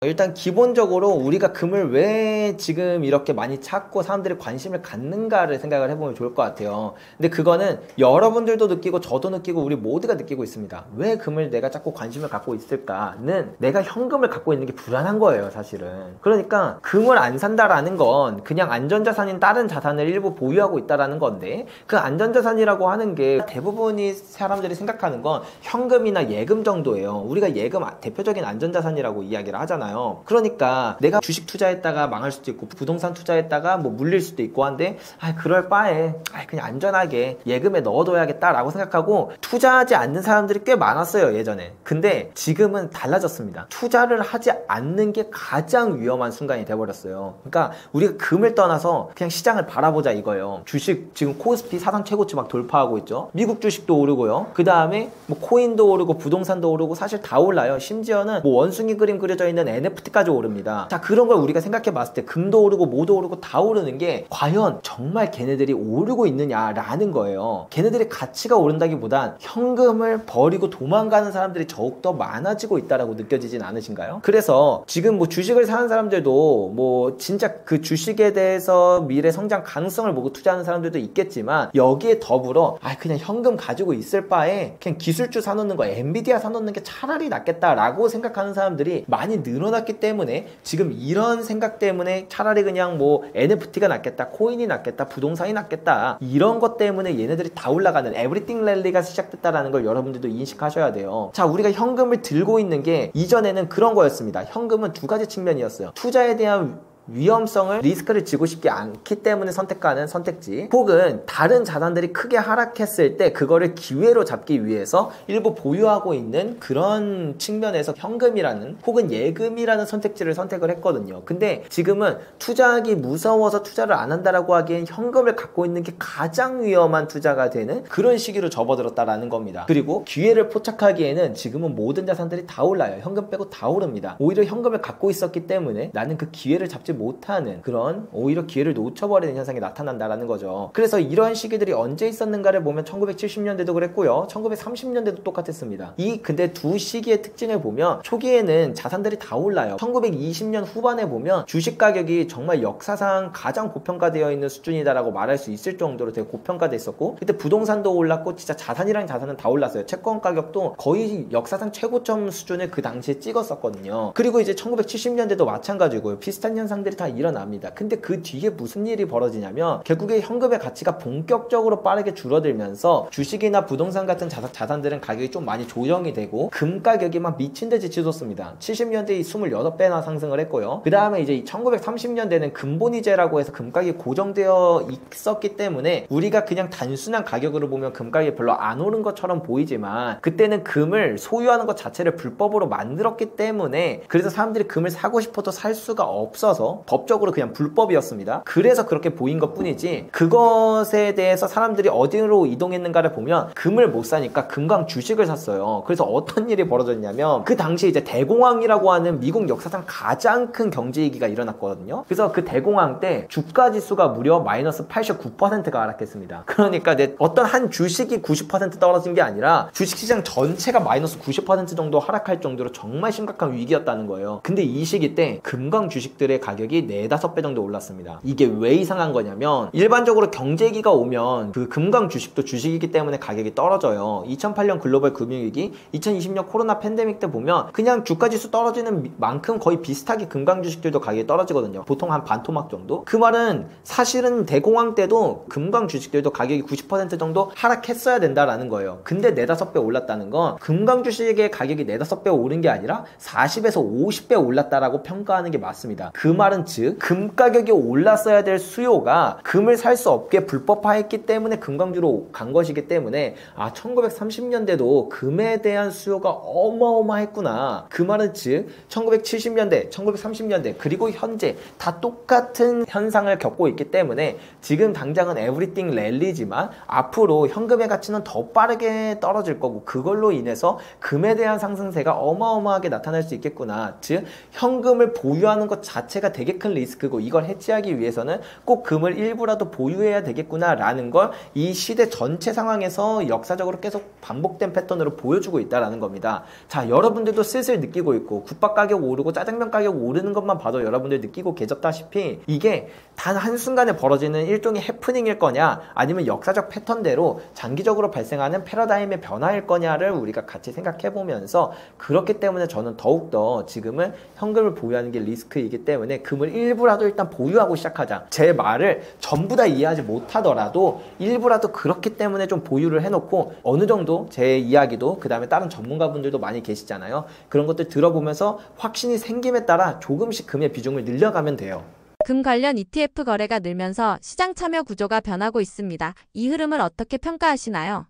일단 기본적으로 우리가 금을 왜 지금 이렇게 많이 찾고 사람들이 관심을 갖는가를 생각을 해보면 좋을 것 같아요. 근데 그거는 여러분들도 느끼고 저도 느끼고 우리 모두가 느끼고 있습니다. 왜 금을 내가 자꾸 관심을 갖고 있을까는, 내가 현금을 갖고 있는 게 불안한 거예요, 사실은. 그러니까 금을 안 산다라는 건 그냥 안전자산인 다른 자산을 일부 보유하고 있다라는 건데, 그 안전자산이라고 하는 게 대부분이 사람들이 생각하는 건 현금이나 예금 정도예요. 우리가 예금 대표적인 안전자산이라고 이야기를 하잖아요. 그러니까 내가 주식 투자했다가 망할 수도 있고 부동산 투자했다가 뭐 물릴 수도 있고 한데, 그럴 바에 그냥 안전하게 예금에 넣어둬야겠다라고 생각하고 투자하지 않는 사람들이 꽤 많았어요, 예전에. 근데 지금은 달라졌습니다. 투자를 하지 않는 게 가장 위험한 순간이 돼버렸어요. 그러니까 우리가 금을 떠나서 그냥 시장을 바라보자 이거예요. 주식 지금 코스피 사상 최고치 막 돌파하고 있죠. 미국 주식도 오르고요. 그 다음에 뭐 코인도 오르고 부동산도 오르고 사실 다 올라요. 심지어는 뭐 원숭이 그림 그려져 있는 NFT까지 오릅니다. 자, 그런 걸 우리가 생각해 봤을 때 금도 오르고 뭐도 오르고 다 오르는 게 과연 정말 걔네들이 오르고 있느냐라는 거예요. 걔네들의 가치가 오른다기보단 현금을 버리고 도망가는 사람들이 더욱더 많아지고 있다라고 느껴지진 않으신가요? 그래서 지금 뭐 주식을 사는 사람들도 뭐 진짜 그 주식에 대해서 미래 성장 가능성을 보고 투자하는 사람들도 있겠지만, 여기에 더불어 그냥 현금 가지고 있을 바에 그냥 기술주 사놓는 거, 엔비디아 사놓는 게 차라리 낫겠다라고 생각하는 사람들이 많이 늘어나고 늘어났기 때문에 지금 이런 생각 때문에 차라리 그냥 뭐 NFT가 낫겠다, 코인이 낫겠다, 부동산이 낫겠다, 이런 것 때문에 얘네들이 다 올라가는 에브리띵 랠리가 시작됐다라는 걸 여러분들도 인식하셔야 돼요. 자, 우리가 현금을 들고 있는 게 이전에는 그런 거였습니다. 현금은 두 가지 측면이었어요. 투자에 대한 위험성을, 리스크를 지고 싶지 않기 때문에 선택하는 선택지, 혹은 다른 자산들이 크게 하락했을 때 그거를 기회로 잡기 위해서 일부 보유하고 있는 그런 측면에서 현금이라는 혹은 예금이라는 선택지를 선택을 했거든요. 근데 지금은 투자하기 무서워서 투자를 안 한다라고 하기엔 현금을 갖고 있는 게 가장 위험한 투자가 되는 그런 시기로 접어들었다라는 겁니다. 그리고 기회를 포착하기에는 지금은 모든 자산들이 다 올라요. 현금 빼고 다 오릅니다. 오히려 현금을 갖고 있었기 때문에 나는 그 기회를 잡지 못하는, 그런 오히려 기회를 놓쳐버리는 현상이 나타난다라는 거죠. 그래서 이런 시기들이 언제 있었는가를 보면 1970년대도 그랬고요, 1930년대도 똑같았습니다. 근데 두 시기의 특징을 보면 초기에는 자산들이 다 올라요. 1920년 후반에 보면 주식 가격이 정말 역사상 가장 고평가되어 있는 수준이다라고 말할 수 있을 정도로 되게 고평가돼 있었고, 그때 부동산도 올랐고 진짜 자산이랑 자산은 다 올랐어요. 채권 가격도 거의 역사상 최고점 수준을 그 당시에 찍었었거든요. 그리고 이제 1970년대도 마찬가지고요. 비슷한 현상들이 다 일어납니다. 근데 그 뒤에 무슨 일이 벌어지냐면 결국에 현금의 가치가 본격적으로 빠르게 줄어들면서 주식이나 부동산 같은 자산들은 가격이 좀 많이 조정이 되고 금 가격이 막 미친 듯이 치솟습니다. 70년대에 26배나 상승을 했고요. 그 다음에 이제 1930년대는 금본위제라고 해서 금 가격이 고정되어 있었기 때문에 우리가 그냥 단순한 가격으로 보면 금 가격이 별로 안 오른 것처럼 보이지만 그때는 금을 소유하는 것 자체를 불법으로 만들었기 때문에, 그래서 사람들이 금을 사고 싶어도 살 수가 없어서 법적으로 그냥 불법이었습니다. 그래서 그렇게 보인 것 뿐이지, 그것에 대해서 사람들이 어디로 이동했는가를 보면 금을 못 사니까 금광 주식을 샀어요. 그래서 어떤 일이 벌어졌냐면 그 당시에 이제 대공황이라고 하는 미국 역사상 가장 큰 경제위기가 일어났거든요. 그래서 그 대공황 때 주가 지수가 무려 마이너스 89%가 하락했습니다. 그러니까 어떤 한 주식이 90% 떨어진 게 아니라 주식시장 전체가 마이너스 90% 정도 하락할 정도로 정말 심각한 위기였다는 거예요. 근데 이 시기 때 금광 주식들의 가격이 4-5배 정도 올랐습니다. 이게 왜 이상한 거냐면 일반적으로 경제위기가 오면 그 금광 주식도 주식이기 때문에 가격이 떨어져요. 2008년 글로벌 금융위기, 2020년 코로나 팬데믹 때 보면 그냥 주가지수 떨어지는 만큼 거의 비슷하게 금광 주식들도 가격이 떨어지거든요. 보통 한 반토막 정도? 그 말은 사실은 대공황 때도 금광 주식들도 가격이 90% 정도 하락했어야 된다라는 거예요. 근데 4-5배 올랐다는 건 금광 주식의 가격이 4-5배 오른 게 아니라 40에서 50배 올랐다라고 평가하는 게 맞습니다. 그 말은 즉 금 가격이 올랐어야 될 수요가 금을 살 수 없게 불법화했기 때문에 금광주로 간 것이기 때문에 1930년대도 금에 대한 수요가 어마어마했구나. 그 말은 즉 1970년대, 1930년대 그리고 현재 다 똑같은 현상을 겪고 있기 때문에 지금 당장은 에브리띵 랠리지만 앞으로 현금의 가치는 더 빠르게 떨어질 거고 그걸로 인해서 금에 대한 상승세가 어마어마하게 나타날 수 있겠구나. 즉 현금을 보유하는 것 자체가 되게 큰 리스크고 이걸 해치하기 위해서는 꼭 금을 일부라도 보유해야 되겠구나 라는 걸 이 시대 전체 상황에서 역사적으로 계속 반복된 패턴으로 보여주고 있다는 겁니다. 자, 여러분들도 슬슬 느끼고 있고 국밥 가격 오르고 짜장면 가격 오르는 것만 봐도 여러분들 느끼고 계셨다시피 이게 단 한순간에 벌어지는 일종의 해프닝일 거냐 아니면 역사적 패턴대로 장기적으로 발생하는 패러다임의 변화일 거냐를 우리가 같이 생각해 보면서, 그렇기 때문에 저는 더욱더 지금은 현금을 보유하는 게 리스크이기 때문에 금을 일부라도 일단 보유하고 시작하자. 제 말을 전부 다 이해하지 못하더라도 일부라도 그렇기 때문에 좀 보유를 해놓고 어느 정도 제 이야기도 그 다음에 다른 전문가분들도 많이 계시잖아요. 그런 것들 들어보면서 확신이 생김에 따라 조금씩 금의 비중을 늘려가면 돼요. 금 관련 ETF 거래가 늘면서 시장 참여 구조가 변하고 있습니다. 이 흐름을 어떻게 평가하시나요?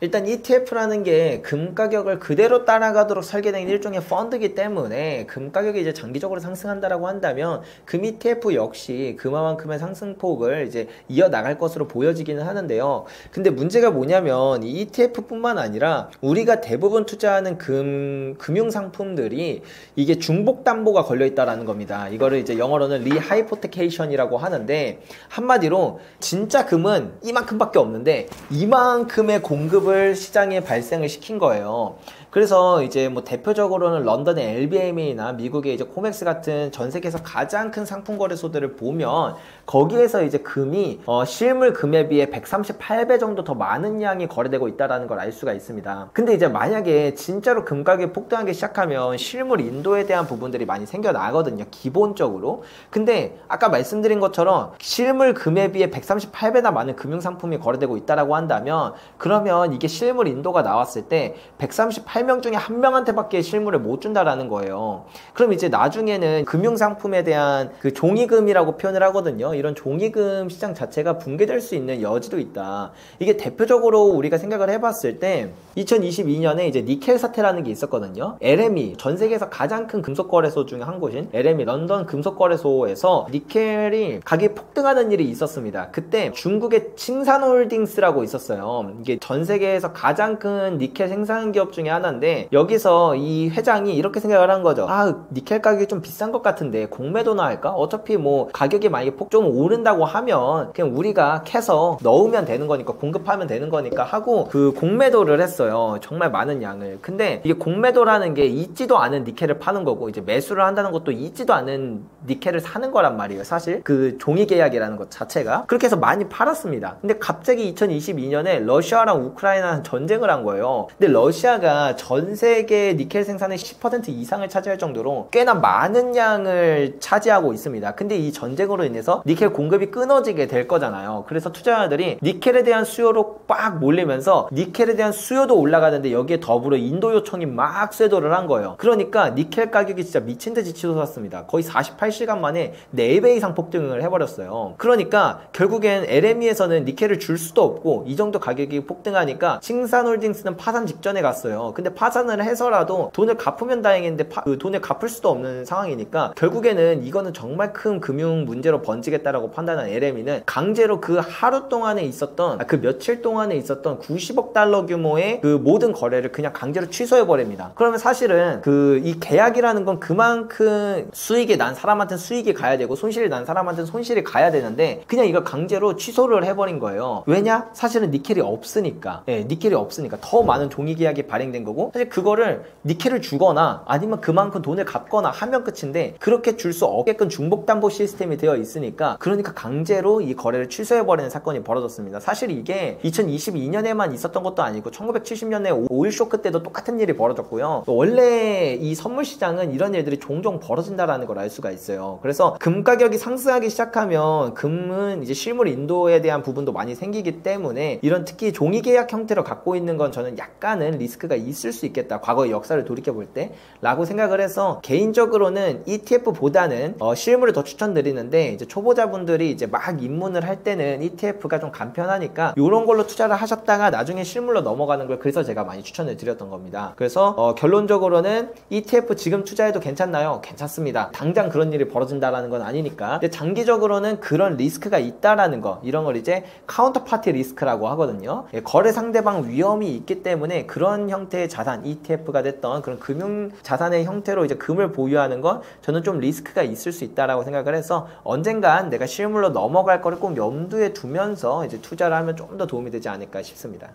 일단 ETF라는 게 금 가격을 그대로 따라가도록 설계된 일종의 펀드이기 때문에 금 가격이 이제 장기적으로 상승한다라고 한다면 금 ETF 역시 그만큼의 상승폭을 이제 이어나갈 것으로 보여지기는 하는데요. 근데 문제가 뭐냐면 이 ETF뿐만 아니라 우리가 대부분 투자하는 금융 상품들이 이게 중복 담보가 걸려 있다라는 겁니다. 이거를 이제 영어로는 리하이포테케이션이라고 하는데, 한마디로 진짜 금은 이만큼밖에 없는데 이만큼의 공급을 시장에 발생을 시킨 거예요. 그래서 이제 뭐 대표적으로는 런던의 LBMA나 미국의 이제 코맥스 같은 전 세계에서 가장 큰 상품 거래소들을 보면 거기에서 이제 금이 실물 금에 비해 138배 정도 더 많은 양이 거래되고 있다는 걸 알 수가 있습니다. 근데 이제 만약에 진짜로 금 가격이 폭등하기 시작하면 실물 인도에 대한 부분들이 많이 생겨나거든요, 기본적으로. 근데 아까 말씀드린 것처럼 실물 금에 비해 138배나 많은 금융상품이 거래되고 있다라고 한다면, 그러면 이게 실물 인도가 나왔을 때 138명 중에 한 명한테밖에 실물을 못 준다라는 거예요. 그럼 이제 나중에는 금융상품에 대한 그 종이금이라고 표현을 하거든요. 이런 종이금 시장 자체가 붕괴될 수 있는 여지도 있다. 이게 대표적으로 우리가 생각을 해봤을 때 2022년에 이제 니켈 사태라는 게 있었거든요. LME, 전 세계에서 가장 큰 금속거래소 중에 한 곳인 LME 런던 금속거래소에서 니켈이 가격이 폭등하는 일이 있었습니다. 그때 중국의 칭산홀딩스라고 있었어요. 이게 전 세계에서 가장 큰 니켈 생산 기업 중에 하나인데, 여기서 이 회장이 이렇게 생각을 한 거죠. 아, 니켈 가격이 좀 비싼 것 같은데 공매도나 할까? 어차피 뭐 가격이 만약에 좀 오른다고 하면 그냥 우리가 캐서 넣으면 되는 거니까, 공급하면 되는 거니까 하고 그 공매도를 했어요. 정말 많은 양을. 근데 이게 공매도라는 게 있지도 않은 니켈을 파는 거고, 이제 매수를 한다는 것도 있지도 않은 니켈을 사는 거란 말이에요. 사실 그 종이 계약이라는 것 자체가. 그렇게 해서 많이 팔았습니다. 근데 갑자기 2022년에 러시아랑 우크라이나는 전쟁을 한 거예요. 근데 러시아가 전 세계 니켈 생산의 10% 이상을 차지할 정도로 꽤나 많은 양을 차지하고 있습니다. 근데 이 전쟁으로 인해서 니켈 공급이 끊어지게 될 거잖아요. 그래서 투자자들이 니켈에 대한 수요로 빡 몰리면서 니켈에 대한 수요도 올라가는데, 여기에 더불어 인도 요청이 막 쇄도를 한 거예요. 그러니까 니켈 가격이 진짜 미친 듯이 치솟았습니다. 거의 48시간 만에 4배 이상 폭등을 해버렸어요. 그러니까 결국엔 LME에서는 니켈을 줄 수도 없고, 이 정도 가격이 폭등하니까 칭산홀딩스는 파산 직전에 갔어요. 근데 파산을 해서라도 돈을 갚으면 다행인데 그 돈을 갚을 수도 없는 상황이니까 결국에는 이거는 정말 큰 금융 문제로 번지겠다라고 판단한 LME는 강제로 그 하루 동안에 있었던, 그 며칠 동안에 있었던 90억 달러 규모의 그 모든 거래를 그냥 강제로 취소해 버립니다. 그러면 사실은 그 이 계약이라는 건 그만큼 수익이 난 사람한테는 수익이 가야 되고 손실이 난 사람한테는 손실이 가야 되는데, 그냥 이걸 강제로 취소를 해버린 거예요. 왜냐? 사실은 니켈이 없으니까. 예, 니켈이 없으니까 더 많은 종이 계약이 발행된 거고, 사실 그거를 니켈을 주거나 아니면 그만큼 돈을 갚거나 하면 끝인데, 그렇게 줄 수 없게끔 중복담보 시스템이 되어 있으니까, 그러니까 강제로 이 거래를 취소해버리는 사건이 벌어졌습니다. 사실 이게 2022년에만 있었던 것도 아니고 1970년에 오일 쇼크 때도 똑같은 일이 벌어졌고요. 원래 이 선물 시장은 이런 일들이 종종 벌어진다라는 걸 알 수가 있어요. 그래서 금 가격이 상승하기 시작하면 금은 이제 실물 인도에 대한 부분도 많이 생기기 때문에, 이런 특히 종이 계약 형태로 갖고 있는 건 저는 약간은 리스크가 있을 수 있겠다, 과거의 역사를 돌이켜볼 때 라고 생각을 해서, 개인적으로는 ETF보다는 실물을 더 추천드리는데, 이제 초보자분들이 이제 막 입문을 할 때는 ETF가 좀 간편하니까 이런 걸로 투자를 하셨다가 나중에 실물로 넘어가는 걸, 그래서 제가 많이 추천을 드렸던 겁니다. 그래서 결론적으로는 ETF 지금 투자해도 괜찮나요? 괜찮습니다. 당장 그런 일이 벌어진다라는 건 아니니까. 근데 장기적으로는 그런 리스크가 있다라는 거, 이런 걸 이제 카운터파티 리스크라고 하거든요. 거래 상대방 위험이 있기 때문에 그런 형태의 자산, ETF가 됐던 그런 금융 자산의 형태로 이제 금을 보유하는 건 저는 좀 리스크가 있을 수 있다라고 생각을 해서, 언젠간 내가 실물로 넘어갈 거를 꼭 염두에 두면서 이제 투자를 하면 좀 더 도움이 되지 않을까 싶습니다.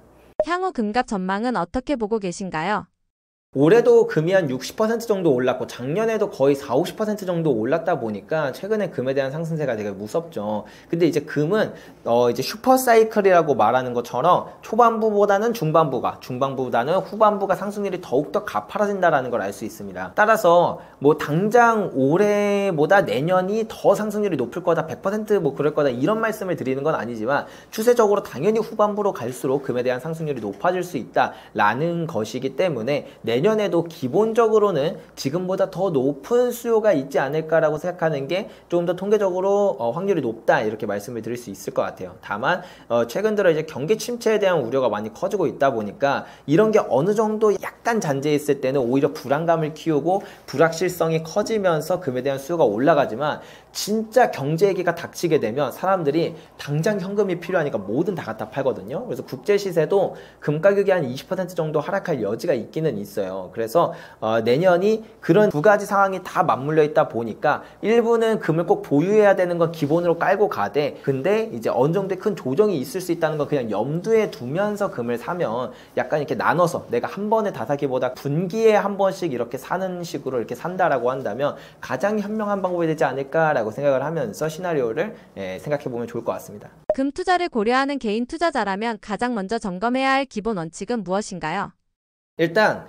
향후 금값 전망은 어떻게 보고 계신가요? 올해도 금이 한 60% 정도 올랐고, 작년에도 거의 40~50% 정도 올랐다 보니까 최근에 금에 대한 상승세가 되게 무섭죠. 근데 이제 금은 이제 슈퍼사이클이라고 말하는 것처럼 초반부보다는 중반부보다는 후반부가 상승률이 더욱더 가파라진다라는 걸 알 수 있습니다. 따라서 뭐 당장 올해보다 내년이 더 상승률이 높을 거다, 100% 뭐 그럴 거다, 이런 말씀을 드리는 건 아니지만, 추세적으로 당연히 후반부로 갈수록 금에 대한 상승률이 높아질 수 있다라는 것이기 때문에, 내년에도 기본적으로는 지금보다 더 높은 수요가 있지 않을까라고 생각하는 게 조금 더 통계적으로 확률이 높다, 이렇게 말씀을 드릴 수 있을 것 같아요. 다만 최근 들어 이제 경기 침체에 대한 우려가 많이 커지고 있다 보니까, 이런 게 어느 정도 약간 잔재했을 때는 오히려 불안감을 키우고 불확실성이 커지면서 금에 대한 수요가 올라가지만, 진짜 경제 위기가 닥치게 되면 사람들이 당장 현금이 필요하니까 뭐든 다 갖다 팔거든요. 그래서 국제 시세도 금 가격이 한 20% 정도 하락할 여지가 있기는 있어요. 그래서 내년이 그런 두 가지 상황이 다 맞물려 있다 보니까 일부는 금을 꼭 보유해야 되는 건 기본으로 깔고 가되, 근데 이제 어느 정도의 큰 조정이 있을 수 있다는 건 그냥 염두에 두면서 금을 사면 약간 이렇게 나눠서 내가 한 번에 다 사기보다 분기에 한 번씩 이렇게 사는 식으로 이렇게 산다라고 한다면 가장 현명한 방법이 되지 않을까라고 생각을 하면서 시나리오를 생각해 보면 좋을 것 같습니다. 금 투자를 고려하는 개인 투자자라면 가장 먼저 점검해야 할 기본 원칙은 무엇인가요? 일단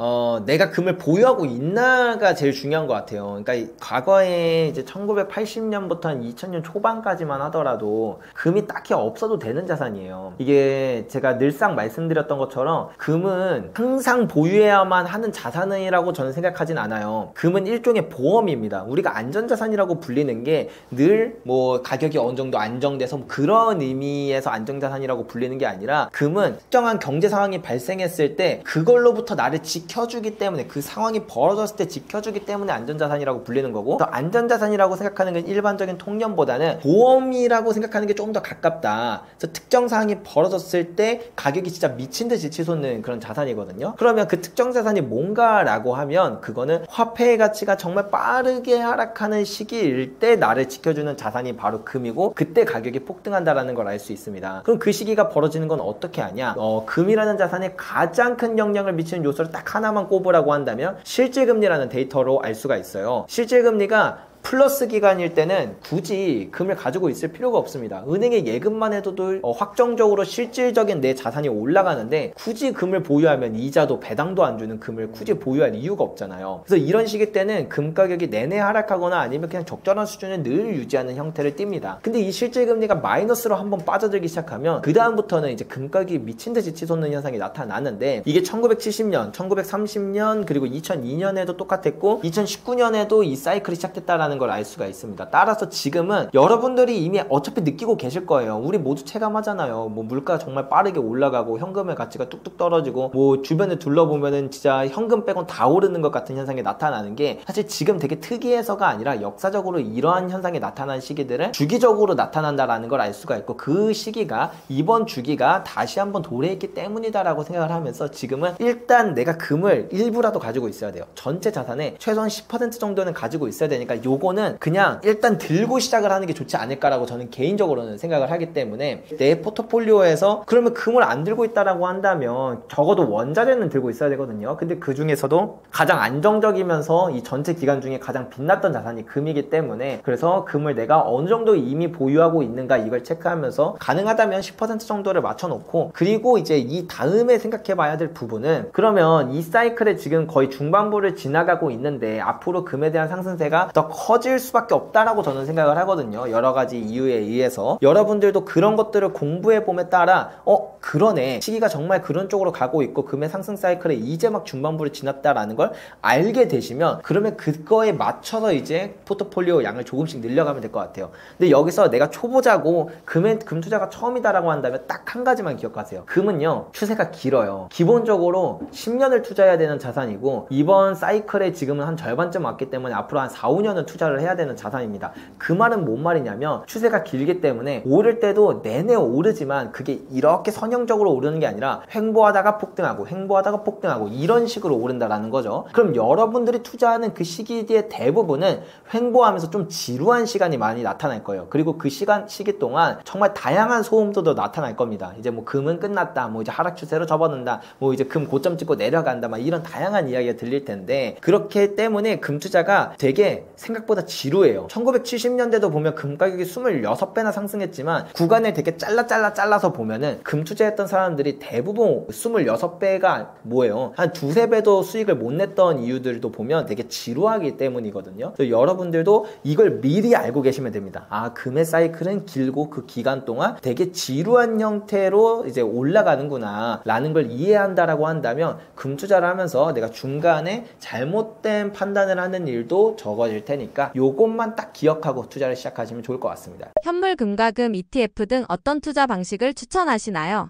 내가 금을 보유하고 있나가 제일 중요한 것 같아요. 그러니까 과거에 이제 1980년부터 한 2000년 초반까지만 하더라도 금이 딱히 없어도 되는 자산이에요. 이게 제가 늘상 말씀드렸던 것처럼 금은 항상 보유해야만 하는 자산이라고 저는 생각하진 않아요. 금은 일종의 보험입니다. 우리가 안전자산이라고 불리는 게 늘 뭐 가격이 어느 정도 안정돼서 뭐 그런 의미에서 안정자산이라고 불리는 게 아니라, 금은 특정한 경제 상황이 발생했을 때 그걸로부터 나를 지켜주기 때문에, 그 상황이 벌어졌을 때 지켜주기 때문에 안전자산이라고 불리는 거고, 더 안전자산이라고 생각하는 건 일반적인 통념보다는 보험이라고 생각하는 게 조금 더 가깝다. 그래서 특정 상황이 벌어졌을 때 가격이 진짜 미친 듯이 치솟는 그런 자산이거든요. 그러면 그 특정 자산이 뭔가라고 하면 그거는 화폐의 가치가 정말 빠르게 하락하는 시기일 때 나를 지켜주는 자산이 바로 금이고, 그때 가격이 폭등한다라는 걸 알 수 있습니다. 그럼 그 시기가 벌어지는 건 어떻게 하냐? 금이라는 자산에 가장 큰 영향을 미치는 요소를 딱 하나만 꼽으라고 한다면 실질금리라는 데이터로 알 수가 있어요. 실질금리가 플러스 기간일 때는 굳이 금을 가지고 있을 필요가 없습니다. 은행에 예금만 해도 확정적으로 실질적인 내 자산이 올라가는데, 굳이 금을 보유하면 이자도 배당도 안 주는 금을 굳이 보유할 이유가 없잖아요. 그래서 이런 시기 때는 금 가격이 내내 하락하거나 아니면 그냥 적절한 수준을 늘 유지하는 형태를 띱니다. 근데 이 실질금리가 마이너스로 한번 빠져들기 시작하면 그 다음부터는 이제 금 가격이 미친듯이 치솟는 현상이 나타나는데, 이게 1970년, 1930년 그리고 2002년에도 똑같았고 2019년에도 이 사이클이 시작됐다라는 걸 알 수가 있습니다. 따라서 지금은 여러분들이 이미 어차피 느끼고 계실 거예요. 우리 모두 체감하잖아요. 뭐 물가 정말 빠르게 올라가고 현금의 가치가 뚝뚝 떨어지고, 뭐 주변을 둘러보면은 진짜 현금 빼곤 다 오르는 것 같은 현상이 나타나는 게, 사실 지금 되게 특이해서가 아니라 역사적으로 이러한 현상이 나타난 시기들은 주기적으로 나타난다라는 걸 알 수가 있고, 그 시기가 이번 주기가 다시 한번 도래했기 때문이다라고 생각을 하면서 지금은 일단 내가 금을 일부라도 가지고 있어야 돼요. 전체 자산의 최소한 10% 정도는 가지고 있어야 되니까 요거는 그냥 일단 들고 시작을 하는 게 좋지 않을까라고 저는 개인적으로는 생각을 하기 때문에, 내 포트폴리오에서 그러면 금을 안 들고 있다라고 한다면 적어도 원자재는 들고 있어야 되거든요. 근데 그 중에서도 가장 안정적이면서 이 전체 기간 중에 가장 빛났던 자산이 금이기 때문에, 그래서 금을 내가 어느 정도 이미 보유하고 있는가 이걸 체크하면서 가능하다면 10% 정도를 맞춰놓고, 그리고 이제 이 다음에 생각해 봐야 될 부분은, 그러면 이 사이클에 지금 거의 중반부를 지나가고 있는데 앞으로 금에 대한 상승세가 더 커질 수밖에 없다라고 저는 생각을 하거든요. 여러 가지 이유에 의해서. 여러분들도 그런 것들을 공부해 봄에 따라 그러네, 시기가 정말 그런 쪽으로 가고 있고 금의 상승 사이클에 이제 막 중반부를 지났다라는 걸 알게 되시면, 그러면 그거에 맞춰서 이제 포트폴리오 양을 조금씩 늘려가면 될 것 같아요. 근데 여기서 내가 초보자고 금 투자가 처음이다라고 한다면 딱 한 가지만 기억하세요. 금은요, 추세가 길어요. 기본적으로 10년을 투자해야 되는 자산이고, 이번 사이클에 지금은 한 절반쯤 왔기 때문에 앞으로 한 4, 5년은 투자를 해야 되는 자산입니다. 그 말은 뭔 말이냐면, 추세가 길기 때문에 오를 때도 내내 오르지만 그게 이렇게 선형적으로 오르는 게 아니라 횡보하다가 폭등하고 횡보하다가 폭등하고 이런 식으로 오른다라는 거죠. 그럼 여러분들이 투자하는 그 시기의 대부분은 횡보하면서 좀 지루한 시간이 많이 나타날 거예요. 그리고 그 시기 동안 정말 다양한 소음도 나타날 겁니다. 이제 뭐 금은 끝났다, 뭐 이제 하락 추세로 접어든다, 뭐 이제 금 고점 찍고 내려간다, 막 이런 다양한 이야기가 들릴 텐데, 그렇기 때문에 금 투자가 되게 생각보다 지루해요. 1970년대도 보면 금 가격이 26배나 상승했지만 구간을 되게 잘라서 보면은 금 투자했던 사람들이 대부분 26배가 뭐예요? 한 두세 배도 수익을 못 냈던 이유들도 보면 되게 지루하기 때문이거든요. 그래서 여러분들도 이걸 미리 알고 계시면 됩니다. 금의 사이클은 길고 그 기간 동안 되게 지루한 형태로 이제 올라가는구나 라는 걸 이해한다라고 한다면, 금 투자를 하면서 내가 중간에 잘못된 판단을 하는 일도 적어질 테니까 요것만 딱 기억하고 투자를 시작하시면 좋을 것 같습니다. 현물 금과 금 ETF 등 어떤 투자 방식을 추천하시나요?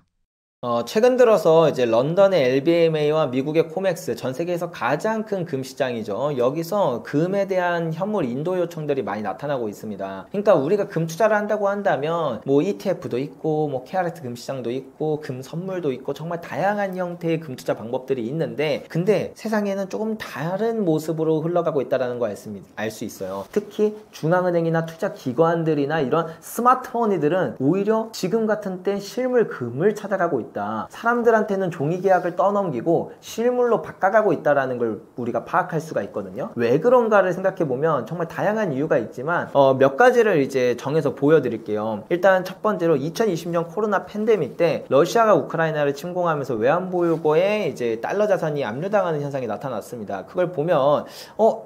최근 들어서 이제 런던의 LBMA와 미국의 코맥스, 전 세계에서 가장 큰 금 시장이죠. 여기서 금에 대한 현물 인도 요청들이 많이 나타나고 있습니다. 그러니까 우리가 금 투자를 한다고 한다면 뭐 ETF도 있고 뭐 KRX 금 시장도 있고 금 선물도 있고 정말 다양한 형태의 금 투자 방법들이 있는데, 근데 세상에는 조금 다른 모습으로 흘러가고 있다는 걸 알 수 있어요. 특히 중앙은행이나 투자 기관들이나 이런 스마트머니들은 오히려 지금 같은 때 실물 금을 찾아가고 있다. 사람들한테는 종이 계약을 떠넘기고 실물로 바꿔가고 있다는 걸 우리가 파악할 수가 있거든요. 왜 그런가를 생각해보면 정말 다양한 이유가 있지만 몇 가지를 이제 정해서 보여드릴게요. 일단 첫 번째로 2020년 코로나 팬데믹 때 러시아가 우크라이나를 침공하면서 외환보유고에 이제 달러 자산이 압류당하는 현상이 나타났습니다. 그걸 보면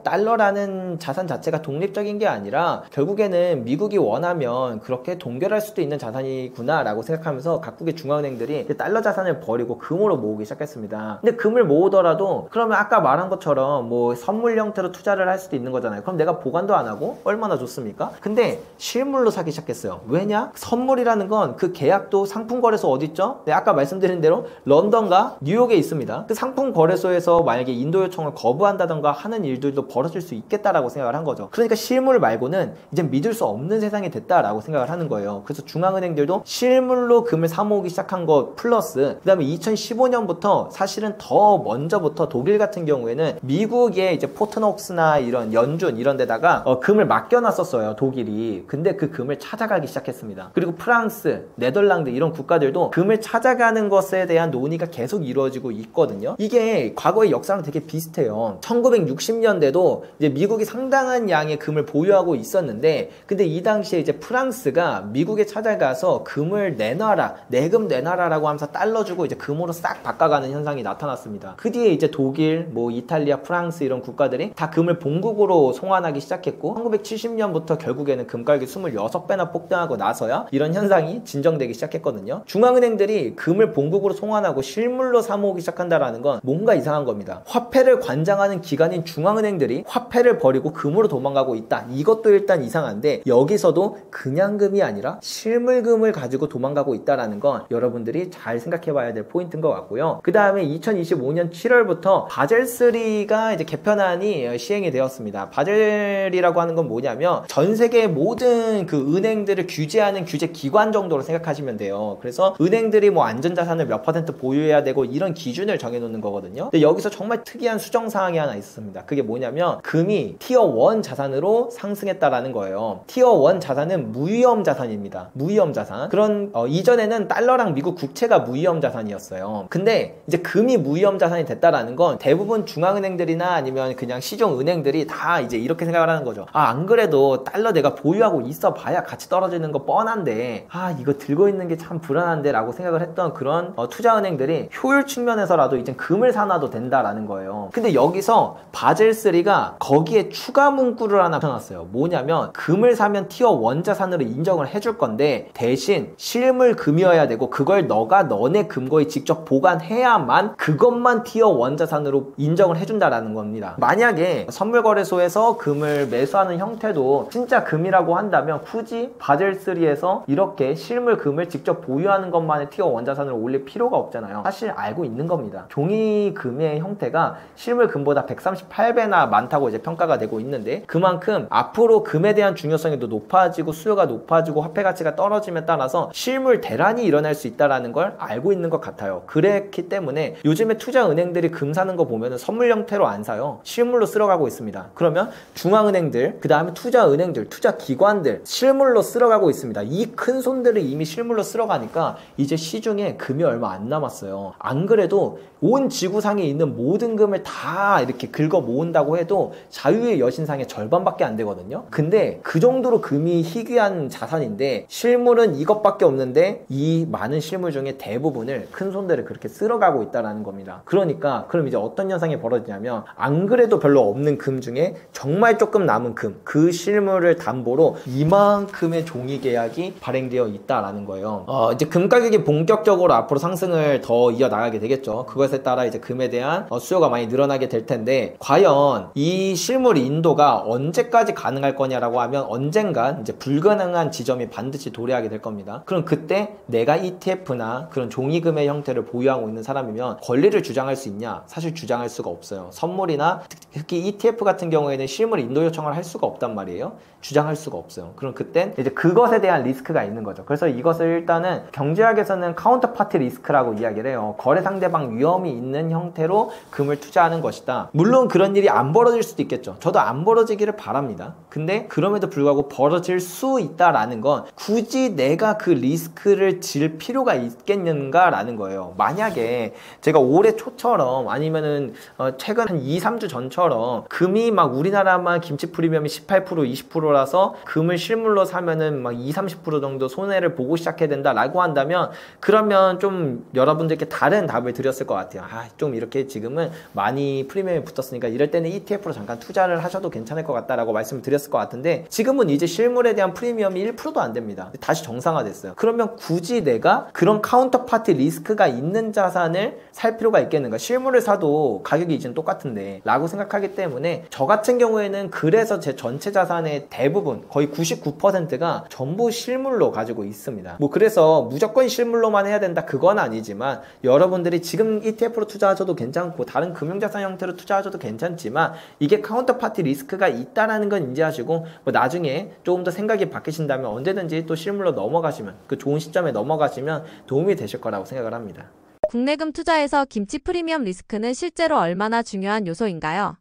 달러라는 자산 자체가 독립적인 게 아니라 결국에는 미국이 원하면 그렇게 동결할 수도 있는 자산이구나 라고 생각하면서 각국의 중앙은행들이 달러 자산을 버리고 금으로 모으기 시작했습니다. 근데 금을 모으더라도 그러면 아까 말한 것처럼 뭐 선물 형태로 투자를 할 수도 있는 거잖아요. 그럼 내가 보관도 안 하고 얼마나 좋습니까? 근데 실물로 사기 시작했어요. 왜냐? 선물이라는 건 그 계약도 상품 거래소 어디 있죠? 네, 아까 말씀드린 대로 런던과 뉴욕에 있습니다. 그 상품 거래소에서 만약에 인도 요청을 거부한다던가 하는 일들도 벌어질 수 있겠다라고 생각을 한 거죠. 그러니까 실물 말고는 이제 믿을 수 없는 세상이 됐다라고 생각을 하는 거예요. 그래서 중앙은행들도 실물로 금을 사 모으기 시작한 것 플러스 그 다음에 2015년부터 사실은 더 먼저부터 독일 같은 경우에는 미국의 이제 포트녹스나 이런 연준 이런 데다가 금을 맡겨놨었어요, 독일이. 근데 그 금을 찾아가기 시작했습니다. 그리고 프랑스, 네덜란드 이런 국가들도 금을 찾아가는 것에 대한 논의가 계속 이루어지고 있거든요. 이게 과거의 역사랑 되게 비슷해요. 1960년대도 이제 미국이 상당한 양의 금을 보유하고 있었는데, 근데 이 당시에 이제 프랑스가 미국에 찾아가서 금을 내놔라, 내금 내놔라라고 하면서 달러 주고 이제 금으로 싹 바꿔가는 현상이 나타났습니다. 그 뒤에 이제 독일, 뭐 이탈리아, 프랑스 이런 국가들이 다 금을 본국으로 송환하기 시작했고 1970년부터 결국에는 금가격이 26배나 폭등하고 나서야 이런 현상이 진정되기 시작했거든요. 중앙은행들이 금을 본국으로 송환하고 실물로 사모으기 시작한다라는 건 뭔가 이상한 겁니다. 화폐를 관장하는 기관인 중앙은행들이 화폐를 버리고 금으로 도망가고 있다. 이것도 일단 이상한데, 여기서도 그냥 금이 아니라 실물금을 가지고 도망가고 있다라는 건 여러분들이 잘 생각해봐야 될 포인트인 것 같고요. 그 다음에 2025년 7월부터 바젤3가 이제 개편안이 시행이 되었습니다. 바젤이라고 하는 건 뭐냐면 전 세계 모든 그 은행들을 규제하는 규제 기관 정도로 생각하시면 돼요. 그래서 은행들이 뭐 안전자산을 몇 퍼센트 보유해야 되고 이런 기준을 정해놓는 거거든요. 근데 여기서 정말 특이한 수정사항이 하나 있었습니다. 그게 뭐냐면 금이 티어 1 자산으로 상승했다라는 거예요. 티어 1 자산은 무위험 자산입니다. 무위험 자산. 그런 이전에는 달러랑 미국 국채가 무위험 자산이었어요. 근데 이제 금이 무위험 자산이 됐다라는 건 대부분 중앙은행들이나 아니면 그냥 시중 은행들이 다 이제 이렇게 생각을 하는 거죠. 안 그래도 달러 내가 보유하고 있어 봐야 가치 떨어지는 거 뻔한데 이거 들고 있는 게 참 불안한데 라고 생각을 했던 그런 투자은행들이 효율 측면에서라도 이제 금을 사놔도 된다라는 거예요. 근데 여기서 바젤3가 거기에 추가 문구를 하나 펴놨어요. 뭐냐면 금을 사면 티어 1 자산으로 인정을 해줄 건데 대신 실물 금이어야 되고 그걸 너네 금고에 직접 보관해야만 그것만 티어 1 자산으로 인정을 해준다라는 겁니다. 만약에 선물거래소에서 금을 매수하는 형태도 진짜 금이라고 한다면 굳이 바젤3에서 이렇게 실물 금을 직접 보유하는 것만의 티어 1 자산으로 올릴 필요가 없잖아요. 사실 알고 있는 겁니다. 종이 금의 형태가 실물 금보다 138배나 많다고 이제 평가가 되고 있는데, 그만큼 앞으로 금에 대한 중요성이 더 높아지고 수요가 높아지고 화폐 가치가 떨어짐에 따라서 실물 대란이 일어날 수 있다는 걸 알고 있는 것 같아요. 그랬기 때문에 요즘에 투자은행들이 금 사는 거 보면 선물 형태로 안 사요. 실물로 쓸어가고 있습니다. 그러면 중앙은행들, 그 다음에 투자은행들, 투자기관들 실물로 쓸어가고 있습니다. 이 큰 손들을 이미 실물로 쓸어가니까 이제 시중에 금이 얼마 안 남았어요. 안 그래도 온 지구상에 있는 모든 금을 다 이렇게 긁어 모은다고 해도 자유의 여신상의 절반밖에 안 되거든요. 근데 그 정도로 금이 희귀한 자산인데 실물은 이것밖에 없는데 이 많은 실물 중에 대부분을 큰 손들을 그렇게 쓸어가고 있다는 겁니다. 그러니까 그럼 이제 어떤 현상이 벌어지냐면 안 그래도 별로 없는 금 중에 정말 조금 남은 금, 그 실물을 담보로 이만큼의 종이 계약이 발행되어 있다라는 거예요. 이제 금 가격이 본격적으로 앞으로 상승을 더 이어나가게 되겠죠. 그것에 따라 이제 금에 대한 수요가 많이 늘어나게 될 텐데, 과연 이 실물 인도가 언제까지 가능할 거냐라고 하면 언젠간 이제 불가능한 지점이 반드시 도래하게 될 겁니다. 그럼 그때 내가 ETF나 실물이나 그런 종이금의 형태를 보유하고 있는 사람이면 권리를 주장할 수 있냐? 사실 주장할 수가 없어요. 선물이나 특히 ETF 같은 경우에는 실물 인도 요청을 할 수가 없단 말이에요. 주장할 수가 없어요. 그럼 그땐 이제 그것에 대한 리스크가 있는 거죠. 그래서 이것을 일단은 경제학에서는 카운터파티 리스크라고 이야기를 해요. 거래 상대방 위험이 있는 형태로 금을 투자하는 것이다. 물론 그런 일이 안 벌어질 수도 있겠죠. 저도 안 벌어지기를 바랍니다. 근데 그럼에도 불구하고 벌어질 수 있다라는 건 굳이 내가 그 리스크를 질 필요가 있겠는가라는 거예요. 만약에 제가 올해 초처럼 아니면은 최근 한 2, 3주 전처럼 금이 막 우리나라만 김치 프리미엄이 18%, 20%라서 금을 실물로 사면은 막 2, 30% 정도 손해를 보고 시작해야 된다라고 한다면 그러면 좀 여러분들께 다른 답을 드렸을 것 같아요. 좀 이렇게 지금은 많이 프리미엄이 붙었으니까 이럴 때는 ETF로 잠깐 투자를 하셔도 괜찮을 것 같다라고 말씀을 드렸을 것 같은데 지금은 이제 실물에 대한 프리미엄이 1%도 안 됩니다. 다시 정상화됐어요. 그러면 굳이 내가 그런 카운터파티 리스크가 있는 자산을 살 필요가 있겠는가? 실물을 사도 가격이 이제는 똑같은데 라고 생각하기 때문에 저 같은 경우에는 그래서 제 전체 자산의 대부분 거의 99%가 전부 실물로 가지고 있습니다. 뭐 그래서 무조건 실물로만 해야 된다 그건 아니지만 여러분들이 지금 ETF로 투자하셔도 괜찮고 다른 금융자산 형태로 투자하셔도 괜찮지만 이게 카운터파티 리스크가 있다라는 건 인지하시고 뭐 나중에 조금 더 생각이 바뀌신다면 언제든지 또 실물로 넘어가시면 그 좋은 시점에 넘어가시면 도움이 되실 거라고 생각을 합니다. 국내금 투자에서 김치 프리미엄 리스크는 실제로 얼마나 중요한 요소인가요?